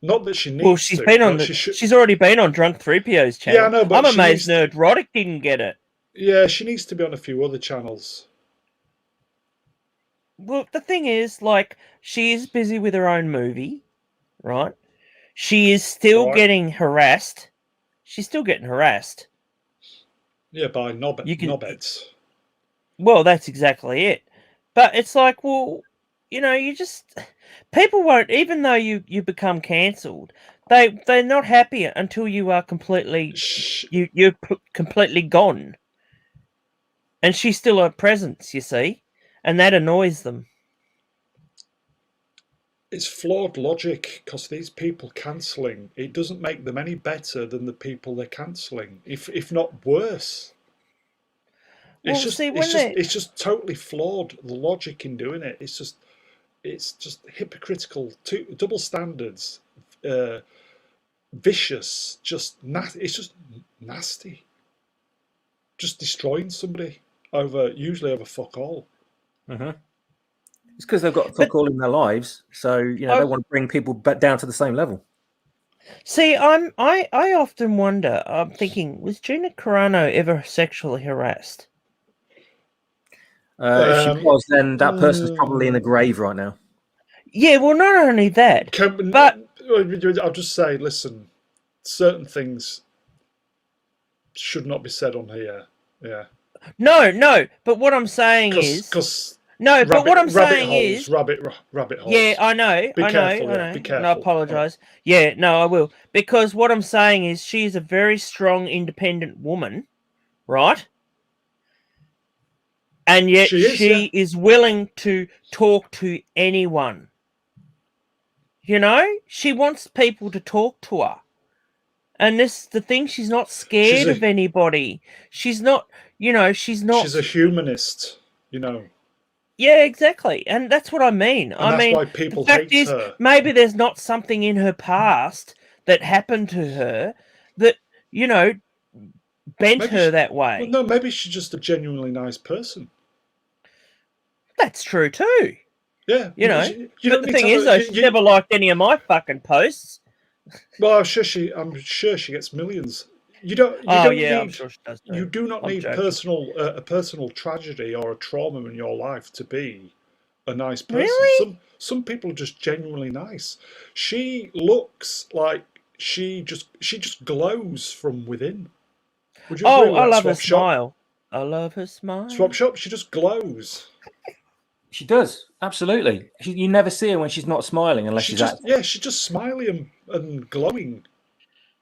Not that she needs Well, she's to, been on but the. she should. She's already been on Drunk 3PO's channel. Yeah, I know, but I'm she amazed needs to- Nerdrotic didn't get it. Yeah, she needs to be on a few other channels. Well, the thing is, like, she is busy with her own movie, right? She is still Right. getting harassed. She's still getting harassed. Yeah, by You can- knobheads. Well, that's exactly it. But it's like, well, you just people won't, even though you become cancelled, they're not happy until you are completely you're completely gone. And she's still a presence, you see, and that annoys them. It's flawed logic because these people cancelling, it doesn't make them any better than the people they're cancelling, if not worse. Well, It's just totally flawed. The logic in doing it. It's just hypocritical. Double standards, vicious. It's just nasty. Just destroying somebody usually over fuck all. Mm-hmm. It's because they've got fuck all in their lives, so they want to bring people back down to the same level. See, I often wonder. I'm thinking, was Gina Carano ever sexually harassed? If she was, then that person's probably in the grave right now. Yeah, well, not only that, but I'll just say, listen, certain things should not be said on here. Yeah. No. But what I'm saying is, rabbit holes. Yeah, I know. Be I careful. know. Be careful. No, I apologise. Yeah, no, I will. Because what I'm saying is, she's a very strong, independent woman, right? And yet she is willing to talk to anyone. She wants people to talk to her. And this the thing, she's not scared of anybody. She's not, she's not. She's a humanist, Yeah, exactly. And that's what I mean. And that's why people the fact hate is, her. Maybe there's not something in her past that happened to her that, bent her that way. Well, no, maybe she's just a genuinely nice person. That's true too. Yeah. But the thing is, though, she's never liked any of my fucking posts. Well, I'm sure she gets millions. I'm sure she does. You do not need a personal tragedy or a trauma in your life to be a nice person. Really? Some people are just genuinely nice. She looks like she just glows from within. Would you agree with I that, love her Swap Shop? smile. I love her smile. Swap Shop, she just glows. She does, absolutely. You never see her when she's not smiling unless she's acting. Yeah, she's just smiling and glowing.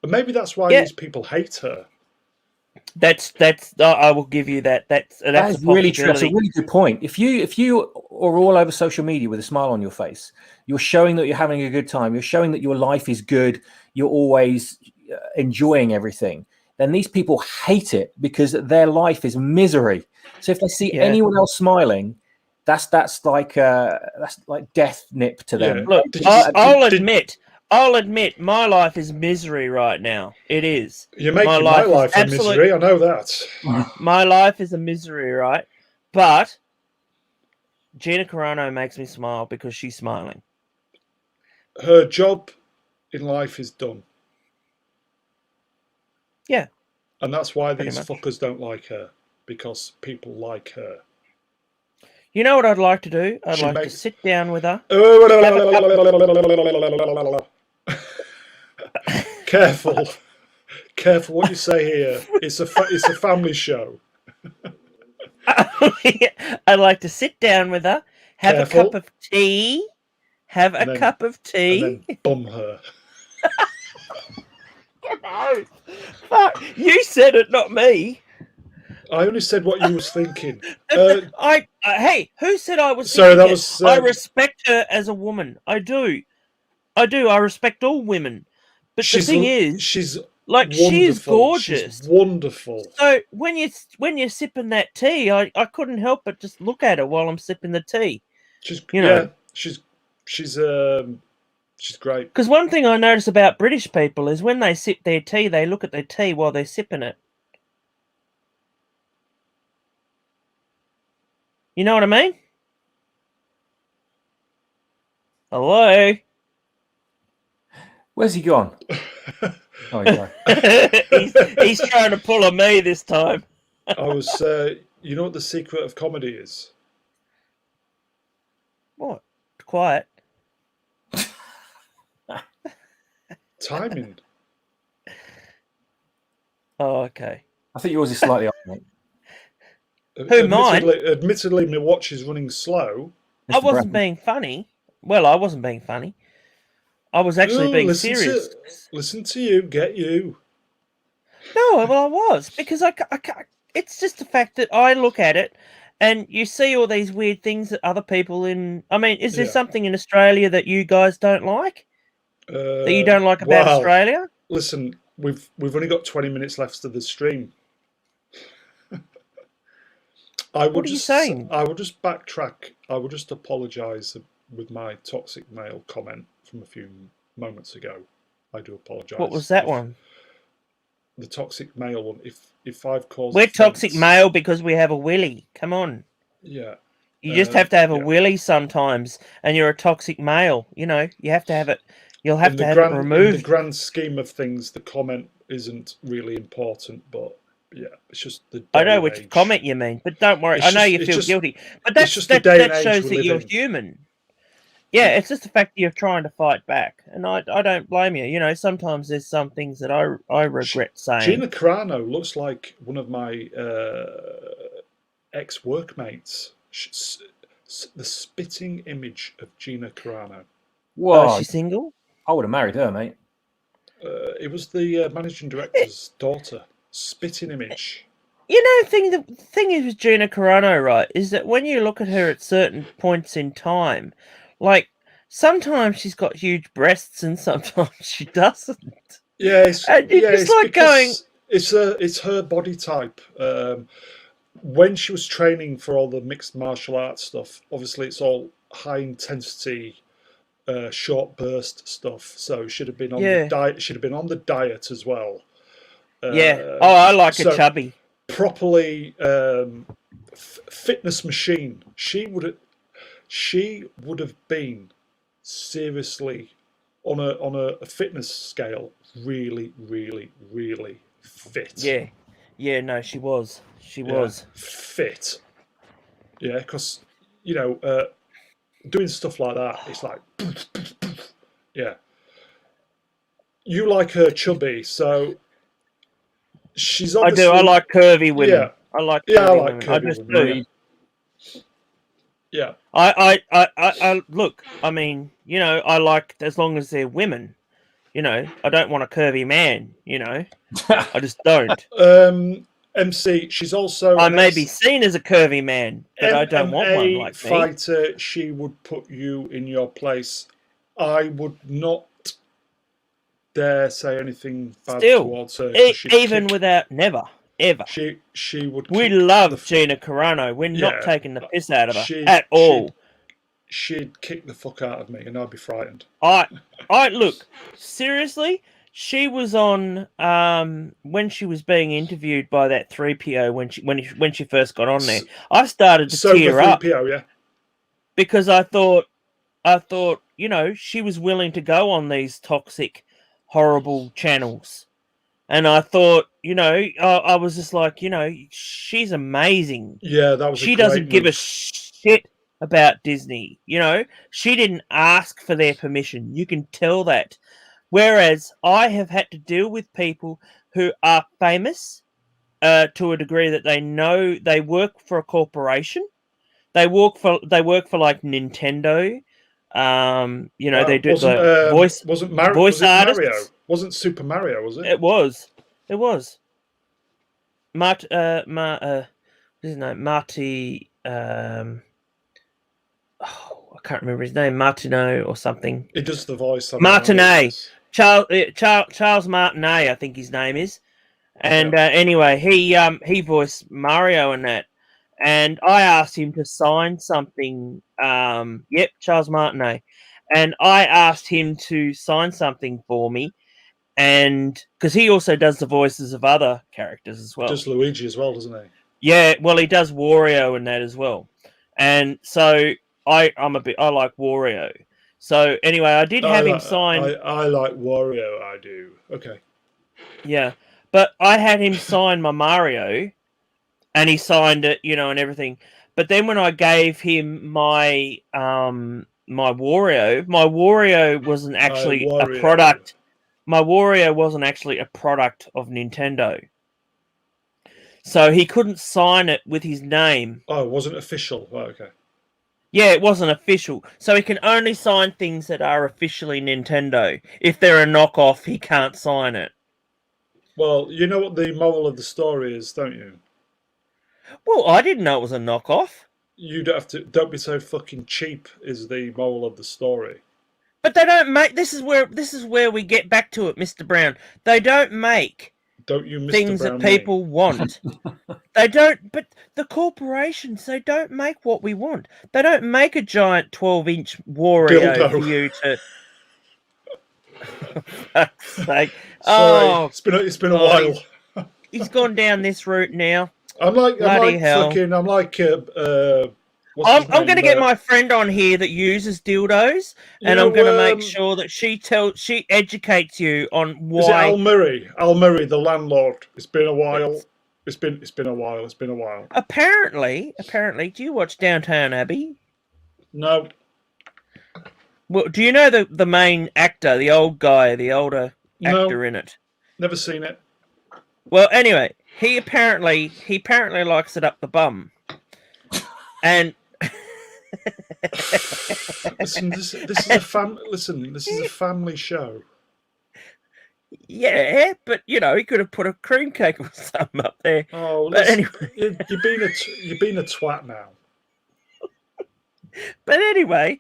And maybe that's why these people hate her. That's. I will give you that. That's really true. That's a really good point. If you are all over social media with a smile on your face, you're showing that you're having a good time. You're showing that your life is good. You're always enjoying everything. Then these people hate it because their life is misery. So if they see anyone else smiling, that's like death nip to them. Look, I'll admit my life is misery right now. It is. You're making my life a misery. I know that. My life is a misery, right? But Gina Carano makes me smile because she's smiling. Her job in life is done. Yeah. And that's why these fuckers don't like her, because people like her. You know what I'd like to do? I'd like to sit down with her. Careful what you say here. It's a family show. I'd like to sit down with her, have a cup of tea, and then bum her. No, fuck! You said it, not me. I only said what you was thinking. Hey, who said I was? Sorry, that was. I respect her as a woman. I do. I respect all women. But the thing is, she's she is gorgeous. She's wonderful. So when you're sipping that tea, I couldn't help but just look at her while I'm sipping the tea. She's great. Because one thing I notice about British people is when they sip their tea, they look at their tea while they're sipping it. You know what I mean? Hello? Where's he gone? Oh, yeah. he's trying to pull on me this time. I was, you know what the secret of comedy is? What? Quiet. Timing. Oh, okay. I think yours is slightly off, mate. Who, mine? Admittedly, my watch is running slow. I Mr. wasn't Brown. being funny. Well, I wasn't being funny. I was actually being serious. Listen to you, get you. No, well, I was because I it's just the fact that I look at it and you see all these weird things that other people in. I mean, is there Yeah. something in Australia that you guys don't like? That you don't like about Well, Australia? Listen, we've only got 20 minutes left of the stream. What are you saying? I will just backtrack. I will just apologise with my toxic male comment from a few moments ago. I do apologise. What was that one? The toxic male one. If I've caused We're offence, toxic male because we have a willy. Come on. Yeah. You just have to have a yeah. willy sometimes, and you're a toxic male. You know, you have to have it. You'll have In to the have grand, it removed. In the grand scheme of things, the comment isn't really important, but yeah, it's just the day I know and which age. comment you mean, but don't worry. It's I know just- you it's feel just- guilty, but it's just the day and that age shows we that live you're in. human. Yeah, it's just the fact that you're trying to fight back, and I don't blame you. You know, sometimes there's some things that I regret saying. Gina Carano looks like one of my ex-workmates. The spitting image of Gina Carano. Whoa. Oh, is she single? I would have married her, mate. It was the managing director's daughter. Spitting image. You know, the thing is with Gina Carano, right, is that when you look at her at certain points in time, like sometimes she's got huge breasts and sometimes she doesn't. Yeah, it's, And you're yeah, just it's like going, it's her body type. When she was training for all the mixed martial arts stuff, obviously it's all high intensity, short burst stuff. So should have been on Yeah. the diet. Should have been on the diet as well. yeah. Oh, I like so a chubby. properly fitness machine. She would have been seriously on a fitness scale really, really, really fit. Yeah. Yeah, no, she was. She Yeah, was. fit. Yeah, because you know, doing stuff like that, it's like, yeah. You like her chubby, so she's I obviously. do. I like curvy women. Yeah. I like curvy Yeah, I like women. I curvy just women. do. Yeah. I look, I mean, you know, I like as long as they're women. You know, I don't want a curvy man, you know. I just don't. MC, she's also I an may be seen as a curvy man, but I don't want one MMA like me. fighter. She would put you in your place. I would not dare say anything bad Still, towards her. 'cause she'd even kick- without never, ever. she would. We kick love the Gina Carano. We're not Yeah, taking the piss out of her she'd- at all. She'd kick the fuck out of me, and I'd be frightened. I look, seriously, she was on when she was being interviewed by that 3PO when she first got on there. I started to So tear the up 3PO, yeah. because I thought, you know, she was willing to go on these toxic, horrible channels. And I thought, you know, I was just like, you know, she's amazing. Yeah, that was. She a great doesn't give a move. shit about Disney. You know, she didn't ask for their permission. You can tell that. Whereas I have had to deal with people who are famous to a degree that they know they work for a corporation. They work for like Nintendo. You know, Wow. they do Wasn't, the voice Wasn't Mario? voice Was it artists. Mario? Wasn't Super Mario? Was it? It was. What's his name? Marty. I can't remember his name. Martineau or something. It does the voice. Martinet. Charles Martinet, I think his name is. And anyway, he voiced Mario in that. And I asked him to sign something. Yep, Charles Martinet. And I asked him to sign something for me. And because he also does the voices of other characters as well. Does Luigi as well, doesn't he? Yeah, well, he does Wario and that as well. and so I like Wario. So anyway, I did have him sign. I like Wario. I do. Okay. Yeah, but I had him sign my Mario, and he signed it, and everything. But then when I gave him my my Wario wasn't actually a Wario. product. My Wario wasn't actually a product of Nintendo, so he couldn't sign it with his name. Oh, it wasn't official. Oh, okay. Yeah, it wasn't official, so he can only sign things that are officially Nintendo. If they're a knockoff, he can't sign it. Well, you know what the moral of the story is, don't you? Well, I didn't know it was a knockoff. You don't have to. Don't be so fucking cheap. Is the moral of the story? But they don't make. This is where we get back to it, Mr. Brown. They don't make Don't you, Mr. things Brown, that people want. They don't. But the corporations, they don't make what we want. They don't make a giant 12-inch Wario Dildo. for you to. For fuck's sake! Sorry, Oh, it's been a while. He's gone down this route now. I'm like hell. fucking. I'm like. I'm going to get my friend on here that uses dildos, and I'm going to make sure that she educates you on why. Is it Al Murray? Al Murray, the landlord. It's been a while. It's been a while. It's been a while. Apparently, do you watch Downton Abbey? No. Well, do you know the main actor, the old guy, the older actor in it? Never seen it. Well, anyway, he apparently likes it up the bum, and. Listen, this is a this is a family show. Yeah, but he could have put a cream cake or something up there. Oh, but listen, anyway, you've been a twat now. But anyway,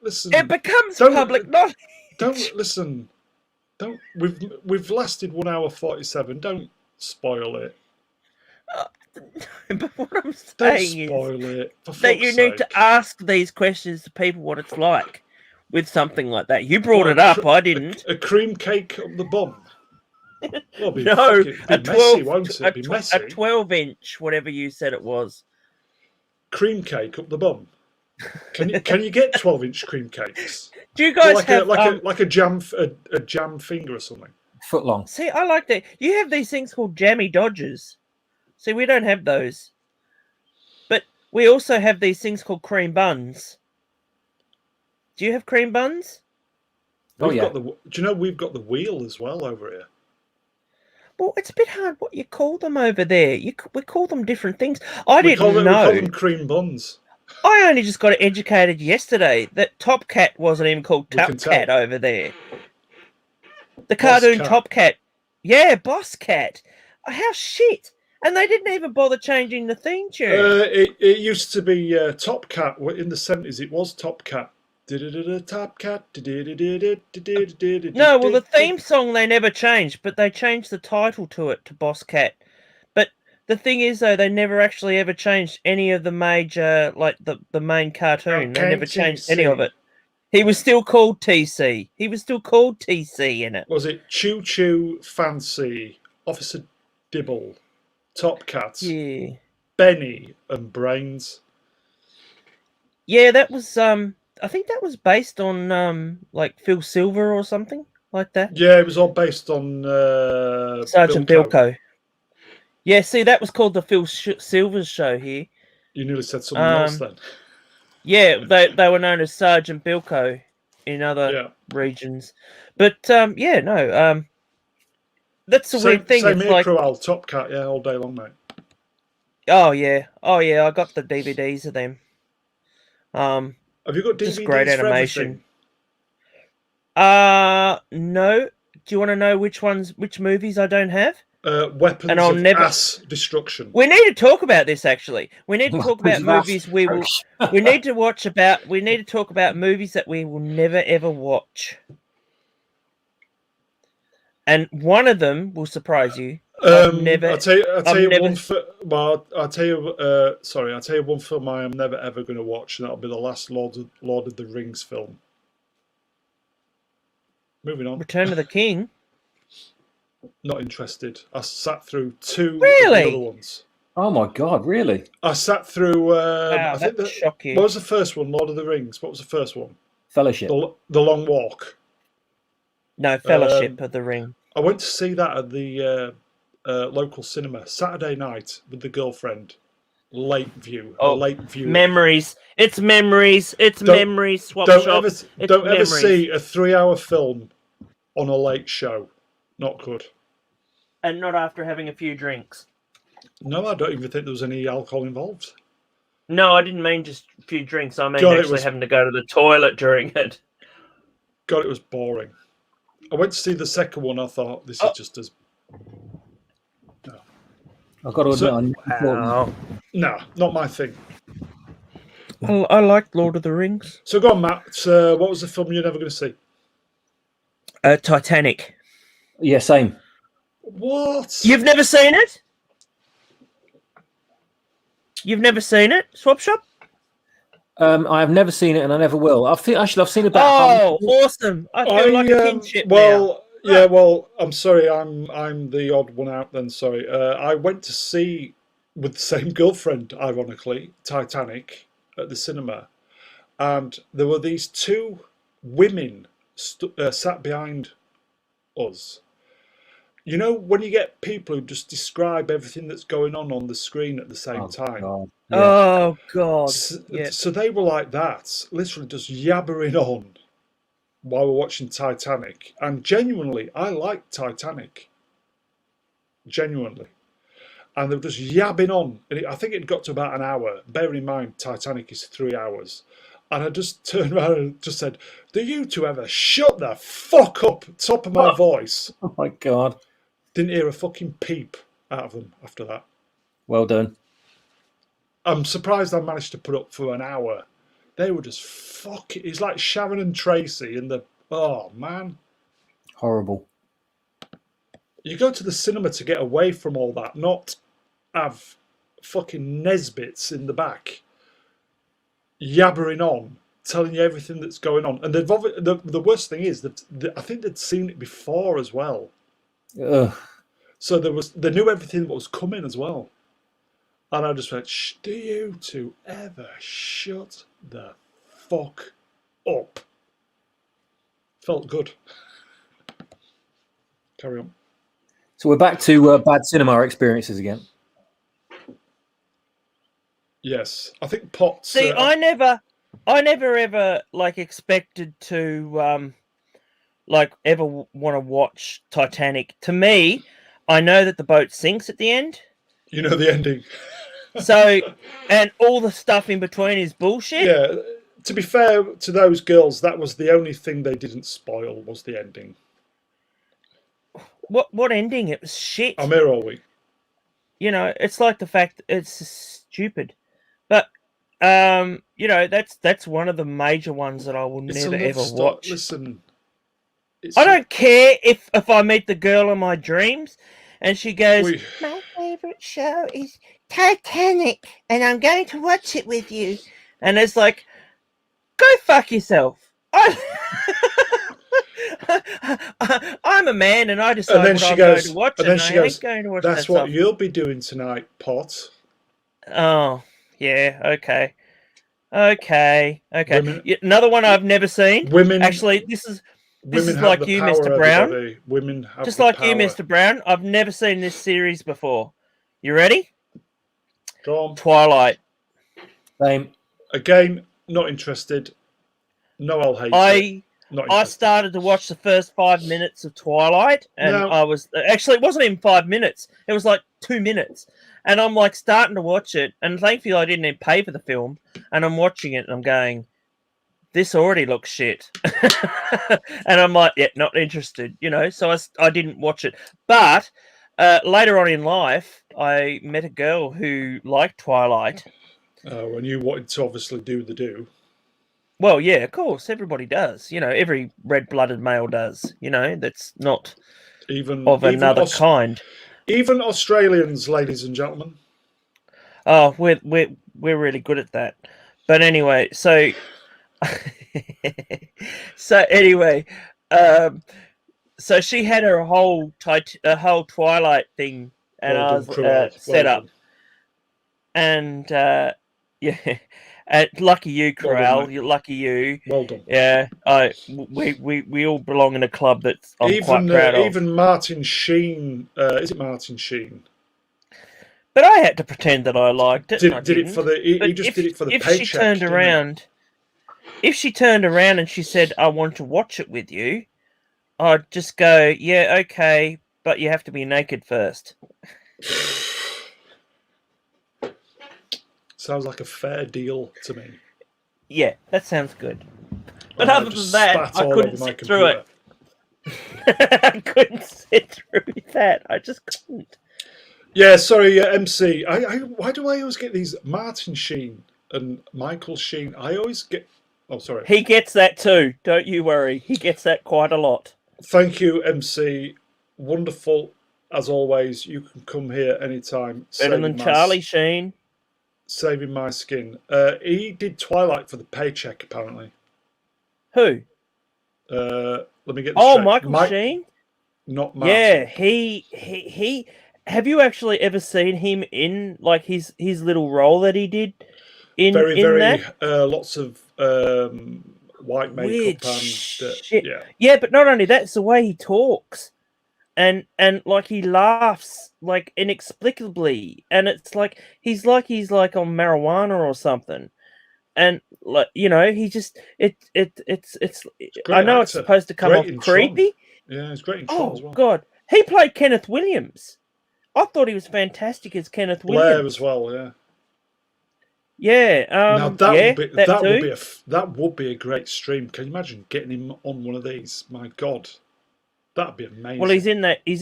listen. It becomes public knowledge. Don't listen. Don't. We've lasted 1 hour 47. Don't spoil it. But what I'm saying is that you need to ask these questions to people what it's like with something like that. You brought it up, I didn't. A cream cake up the bum. Well, no, a 12, messy, won't it? Be messy. A 12-inch, whatever you said it was. Cream cake up the bum. Can you get 12-inch cream cakes? Do you guys have a jam finger or something? Foot long. See, I like that. You have these things called jammy dodgers. See, we don't have those. But we also have these things called cream buns. Do you have cream buns? Do you know we've got the wheel as well over here? Well, it's a bit hard what you call them over there. We call them different things. We call them cream buns. I only just got educated yesterday that Top Cat wasn't even called Top Cat over there. The cartoon Top Cat. Yeah, Boss Cat. How shit. And they didn't even bother changing the theme tune. It used to be Top Cat. In the 70s, it was Top Cat. Top Cat. No, well, the theme song they never changed, but they changed the title to it to Boss Cat. But the thing is, though, they never actually ever changed any of the major, like the main cartoon. They never changed any of it. He was still called TC. He was still called TC in it. Was it Choo Choo, Fancy, Officer Dibble, Top Cat, Benny, and Brains? Yeah, that was I think that was based on like Phil Silver or something like that. Yeah, it was all based on Sergeant Bilko. Yeah, see, that was called the Phil Silvers Show here. You nearly said something else then. Yeah, they were known as Sergeant Bilko in other regions. But that's the weird thing. Same here, Cruel, Top Cat, all day long, mate. Oh yeah, I got the DVDs of them. Have you got DVDs just great animation? No. Do you want to know which movies I don't have? Weapons of Mass Destruction. We need to talk about this. Actually, we need to talk about movies we will. We need to talk about movies that we will never ever watch. And one of them will surprise you. I'll tell you one film I am never ever going to watch, and that'll be the last Lord of the Rings film. Moving on. Return of the King. Not interested. I sat through two really? of the other ones. Oh my God, really? I sat through. Wow, I think that would shock you. what was the first one? Lord of the Rings. What was the first one? Fellowship. The Long Walk. No, Fellowship of the Ring. I went to see that at the local cinema Saturday night with the girlfriend. Late view, a Oh, late view. memories. It's memories. It's memories. Swap Don't shop. ever, It's don't ever memories. see a 3-hour film on a late show. Not good. And not after having a few drinks. No, I don't even think there was any alcohol involved. No, I didn't mean just a few drinks. I mean God, actually having to go to the toilet during it. God, it was boring. I went to see the second one. I thought this is just as. No. I've got to admit, I never thought Wow. No, not my thing. I like Lord of the Rings. So go on, Matt. What was the film you're never going to see? Titanic. Yeah, same. What? You've never seen it? You've never seen it? Swap shop? I have never seen it, and I never will. I've seen about. Oh, awesome! I feel like a kinship now. Well, yeah. Well, I'm sorry. I'm the odd one out. Then sorry. I went to see with the same girlfriend, ironically, Titanic at the cinema, and there were these two women sat behind us. You know, when you get people who just describe everything that's going on the screen at the same time. God. Yeah. Oh God! So they were like that, literally just yabbering on while we're watching Titanic. And genuinely, I like Titanic. Genuinely. And they were just yabbing on. And I think it got to about an hour. Bear in mind, Titanic is 3 hours. And I just turned around and just said, "Do you two ever shut the fuck up?" Top of my voice. Oh my God. Didn't hear a fucking peep out of them after that. Well done. I'm surprised I managed to put up for an hour. They were just fucking. It's like Sharon and Tracy and the. Oh man. Horrible. You go to the cinema to get away from all that, not have fucking Nesbits in the back yabbering on, telling you everything that's going on. And the worst thing is that I think they'd seen it before as well. Ugh. So they knew everything that was coming as well. And I just went, do you two ever shut the fuck up? Felt good. Carry on. So we're back to bad cinema experiences again. Yes, I think Pott. See, I never ever like expected to ever want to watch Titanic. To me, I know that the boat sinks at the end. You know the ending. So, and all the stuff in between is bullshit. Yeah, to be fair to those girls, that was the only thing they didn't spoil was the ending. What ending? It was shit. I'm here all week. You know, it's like the fact it's stupid. But you know, that's one of the major ones that I will never ever watch. Listen, I don't care if I meet the girl in my dreams and she goes, "My favourite show is Titanic and I'm going to watch it with you." And it's like, go fuck yourself. I'm a man and I decide what I'm going to watch. And then she goes, going to watch "That's that what stuff. You'll be doing tonight, Pott." Oh, yeah, okay. Women, Another one I've never seen. Women, actually, this is women like you, Mr. Brown. Everybody. Women have just the like power. you, Mr. Brown. I've never seen this series before. You ready? Go on. Twilight. Same. Again, not interested. No, I'll hate it. I started to watch the first 5 minutes of Twilight, and I was actually it wasn't even 5 minutes. It was like 2 minutes, and I'm like starting to watch it, and thankfully I didn't even pay for the film, and I'm watching it, and I'm going, this already looks shit, and I'm like, yeah, not interested, you know. So I didn't watch it, but later on in life, I met a girl who liked Twilight. And you wanted to obviously do the do. Well, yeah, of course, everybody does. You know, every red-blooded male does. You know, that's not of another kind. Even Australians, ladies and gentlemen. Oh, we're really good at that. But anyway, so so she had her whole Twilight thing, and I was set up. and yeah, lucky you, Well done, Corral. mate. You're lucky you. Well done. Yeah, we all belong in a club that I'm quite Even proud of. even Martin Sheen, is it Martin Sheen? But I had to pretend that I liked it. And I Did it didn't. for the? He But just did it for the if paycheck. she turned didn't he? around, if she turned around and she said, "I want to watch it with you," I'd just go, "Yeah, okay, but you have to be naked first." Sounds like a fair deal to me. Yeah, that sounds good. But I other than just that, spat I all couldn't over my sit through it. I couldn't sit through that. I just couldn't. Yeah, sorry, MC. Why do I always get these Martin Sheen and Michael Sheen? I always get. Oh, sorry. He gets that too. Don't you worry. He gets that quite a lot. Thank you, MC. Wonderful as always. You can come here anytime. Better than Charlie Sheen. Saving my skin. He did Twilight for the paycheck, apparently. Who? Let me get this Oh, straight. Michael Sheen? Not Martin. Yeah, he. Have you actually ever seen him in like his little role that he did in that? Lots of white makeup Weird and shit. yeah. Yeah, but not only that, it's the way he talks, and like he laughs like inexplicably, and it's like he's like on marijuana or something, and like he just it's I know it's supposed to come off creepy. Yeah, it's great in Tron as well. God, he played Kenneth Williams. I thought he was fantastic as Kenneth Blair Williams. as well, yeah. Yeah. Now that would be a great stream. Can you imagine getting him on one of these? My God, that'd be amazing. Well, he's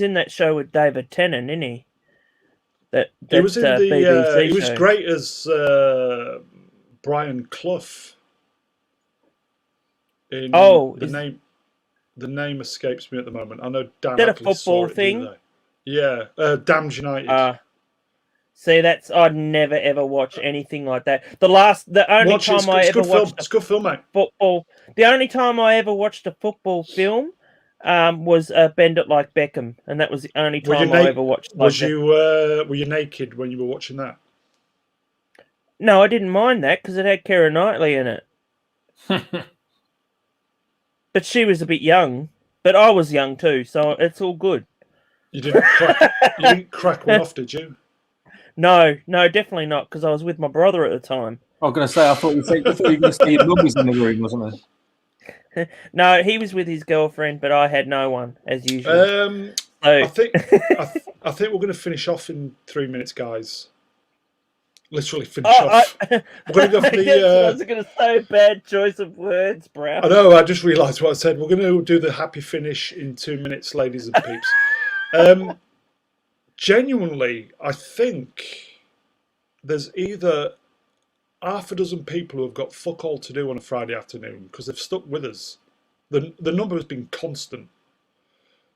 in that show with David Tennant, isn't he? He was in the BBC he was show. great as Brian Clough. The name escapes me at the moment. I know Dan. Is that a football thing? Yeah, Damned United. See, I'd never ever watch anything like that. The only time I ever watched it's a good film, mate. Football. The only time I ever watched a football film was Bend It Like Beckham, and that was the only time I ever watched. Were you naked when you were watching that? No, I didn't mind that because it had Keira Knightley in it. But she was a bit young, but I was young too, so it's all good. You didn't crack one off, did you? No, definitely not, because I was with my brother at the time. I was going to say, I thought you were going to say your mum was in the room, wasn't there? No, he was with his girlfriend, but I had no one, as usual. I think we're going to finish off in 3 minutes, guys. Literally finish off. We're going to go for the. I was going to say bad choice of words, bro. I know. I just realised what I said. We're going to do the happy finish in 2 minutes, ladies and peeps. Genuinely, I think there's either half a dozen people who have got fuck all to do on a Friday afternoon because they've stuck with us. The number has been constant.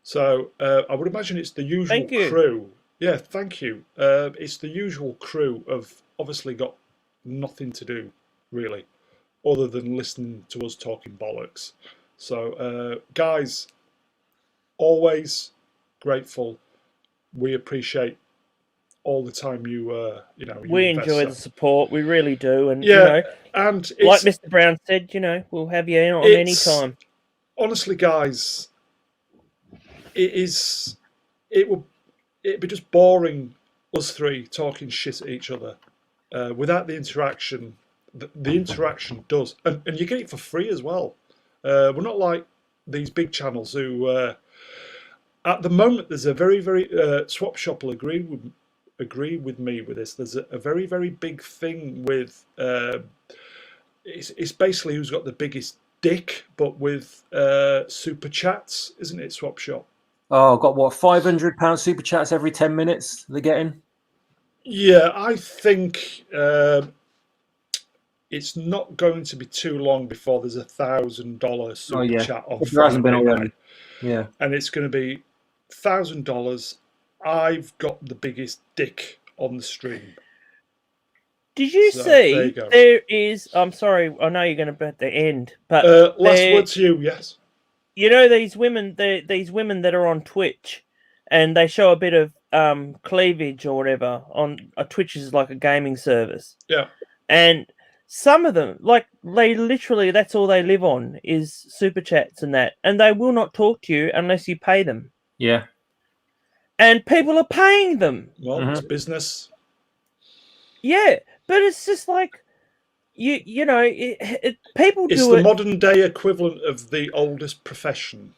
So I would imagine it's the usual crew. Yeah, thank you. It's the usual crew of obviously got nothing to do, really, other than listening to us talking bollocks. So, guys, always grateful. We appreciate all the time you we enjoy the support. We really do. And, and like Mr. Brown said, we'll have you in on any time. Honestly, guys, it'd be just boring us three talking shit at each other without the interaction. The interaction does, and you get it for free as well. We're not like these big channels who, at the moment, there's a very, very Swap Shop will agree with me with this. There's a very, very big thing with it's basically who's got the biggest dick, but with super chats, isn't it? Swap Shop. Oh, got what, £500 super chats every 10 minutes they're getting? Yeah, I think it's not going to be too long before there's $1,000 super chat on there hasn't been already. Yeah. And it's going to be $1,000. I've got the biggest dick on the stream. Did you see there is, I'm sorry, I know you're going to be at the end, but last word to you, yes. You know these women that are on Twitch, and they show a bit of cleavage or whatever on Twitch is like a gaming service, Yeah. and some of them, like, they literally, that's all they live on is super chats and that, and they will not talk to you unless you pay them. Yeah. And people are paying them. Well, it's business. Yeah, but it's just like you know, people It's do the it. modern day equivalent of the oldest profession.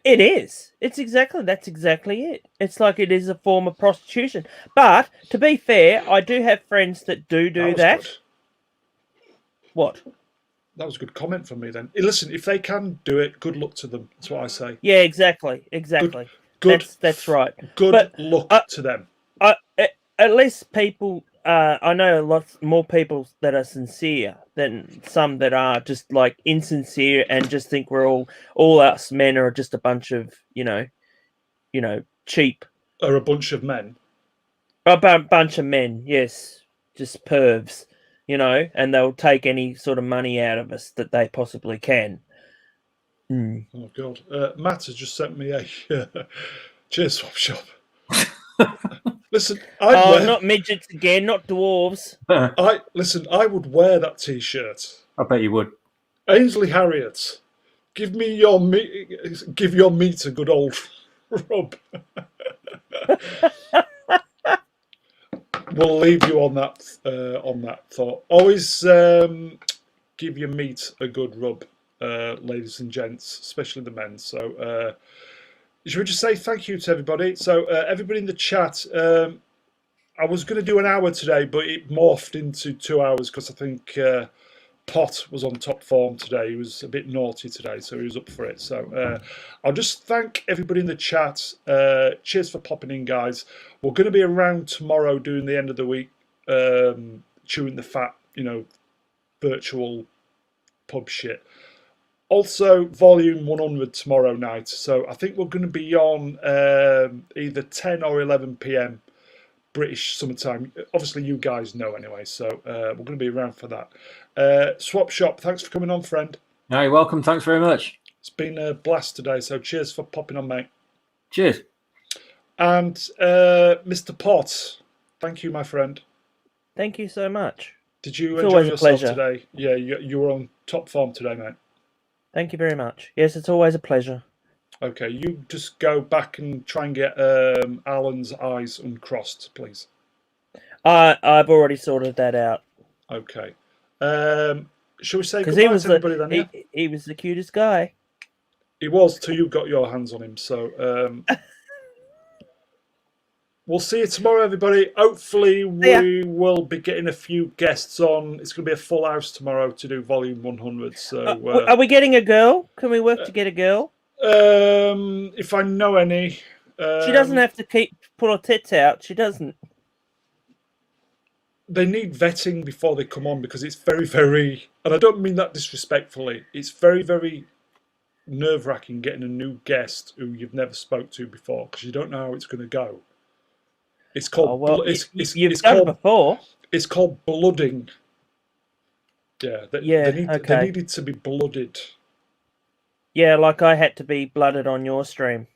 It is. That's exactly it. It's like it is a form of prostitution. But to be fair, I do have friends that do that. Good. What? That was a good comment from me then. Listen, if they can do it, good luck to them. That's what I say. Yeah, exactly. Good. That's right. Good luck to them. At least people. I know lots more people that are sincere than some that are just like insincere and just think we're all us men are just a bunch of you know cheap. Are a bunch of men. A bunch of men, yes, just pervs, and they'll take any sort of money out of us that they possibly can. Oh God, Matt has just sent me a cheers swap shop. Listen, not midgets again, not dwarves. I would wear that T-shirt. I bet you would. Ainsley Harriott, give your meat a good old rub. We'll leave you on that thought. Always give your meat a good rub, ladies and gents, especially the men. So, should we just say thank you to everybody? So, everybody in the chat. I was going to do an hour today, but it morphed into 2 hours because I think Pott was on top form today. He was a bit naughty today, so he was up for it. So I'll just thank everybody in the chat. Cheers for popping in, guys. We're going to be around tomorrow doing the end of the week, chewing the fat, virtual pub shit. Also, volume 100 tomorrow night. So I think we're going to be on either 10 or 11 p.m. British summertime. Obviously, you guys know anyway, so we're going to be around for that. Swap Shop, thanks for coming on, friend. No, you're welcome. Thanks very much. It's been a blast today, so cheers for popping on, mate. Cheers. And Mr. Pott, thank you, my friend. Thank you so much. Did you enjoy yourself today? Yeah, you were on top form today, mate. Thank you very much. Yes, it's always a pleasure. Okay, you just go back and try and get Alan's eyes uncrossed, please. I've already sorted that out. Okay. Shall we say goodbye to everybody then? Yeah? He was the cutest guy. He was till you got your hands on him. So we'll see you tomorrow, everybody. Hopefully we will be getting a few guests on. It's going to be a full house tomorrow to do volume 100. So are we getting a girl? Can we work to get a girl? If I know any. She doesn't have to pull her tits out. She doesn't. They need vetting before they come on because it's very, very, and I don't mean that disrespectfully, it's very, very nerve-wracking getting a new guest who you've never spoke to before because you don't know how it's going to go. It's called you've done it before. It's called blooding. Yeah, they needed to be blooded. Yeah, like I had to be blooded on your stream.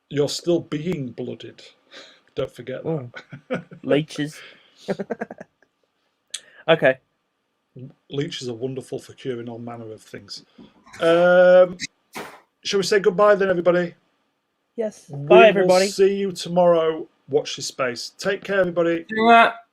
You're still being blooded. Don't forget that. Leeches. Okay. Leeches are wonderful for curing all manner of things. Shall we say goodbye then, everybody? Yes. Bye, everybody. We'll see you tomorrow. Watch this space. Take care, everybody. Do that.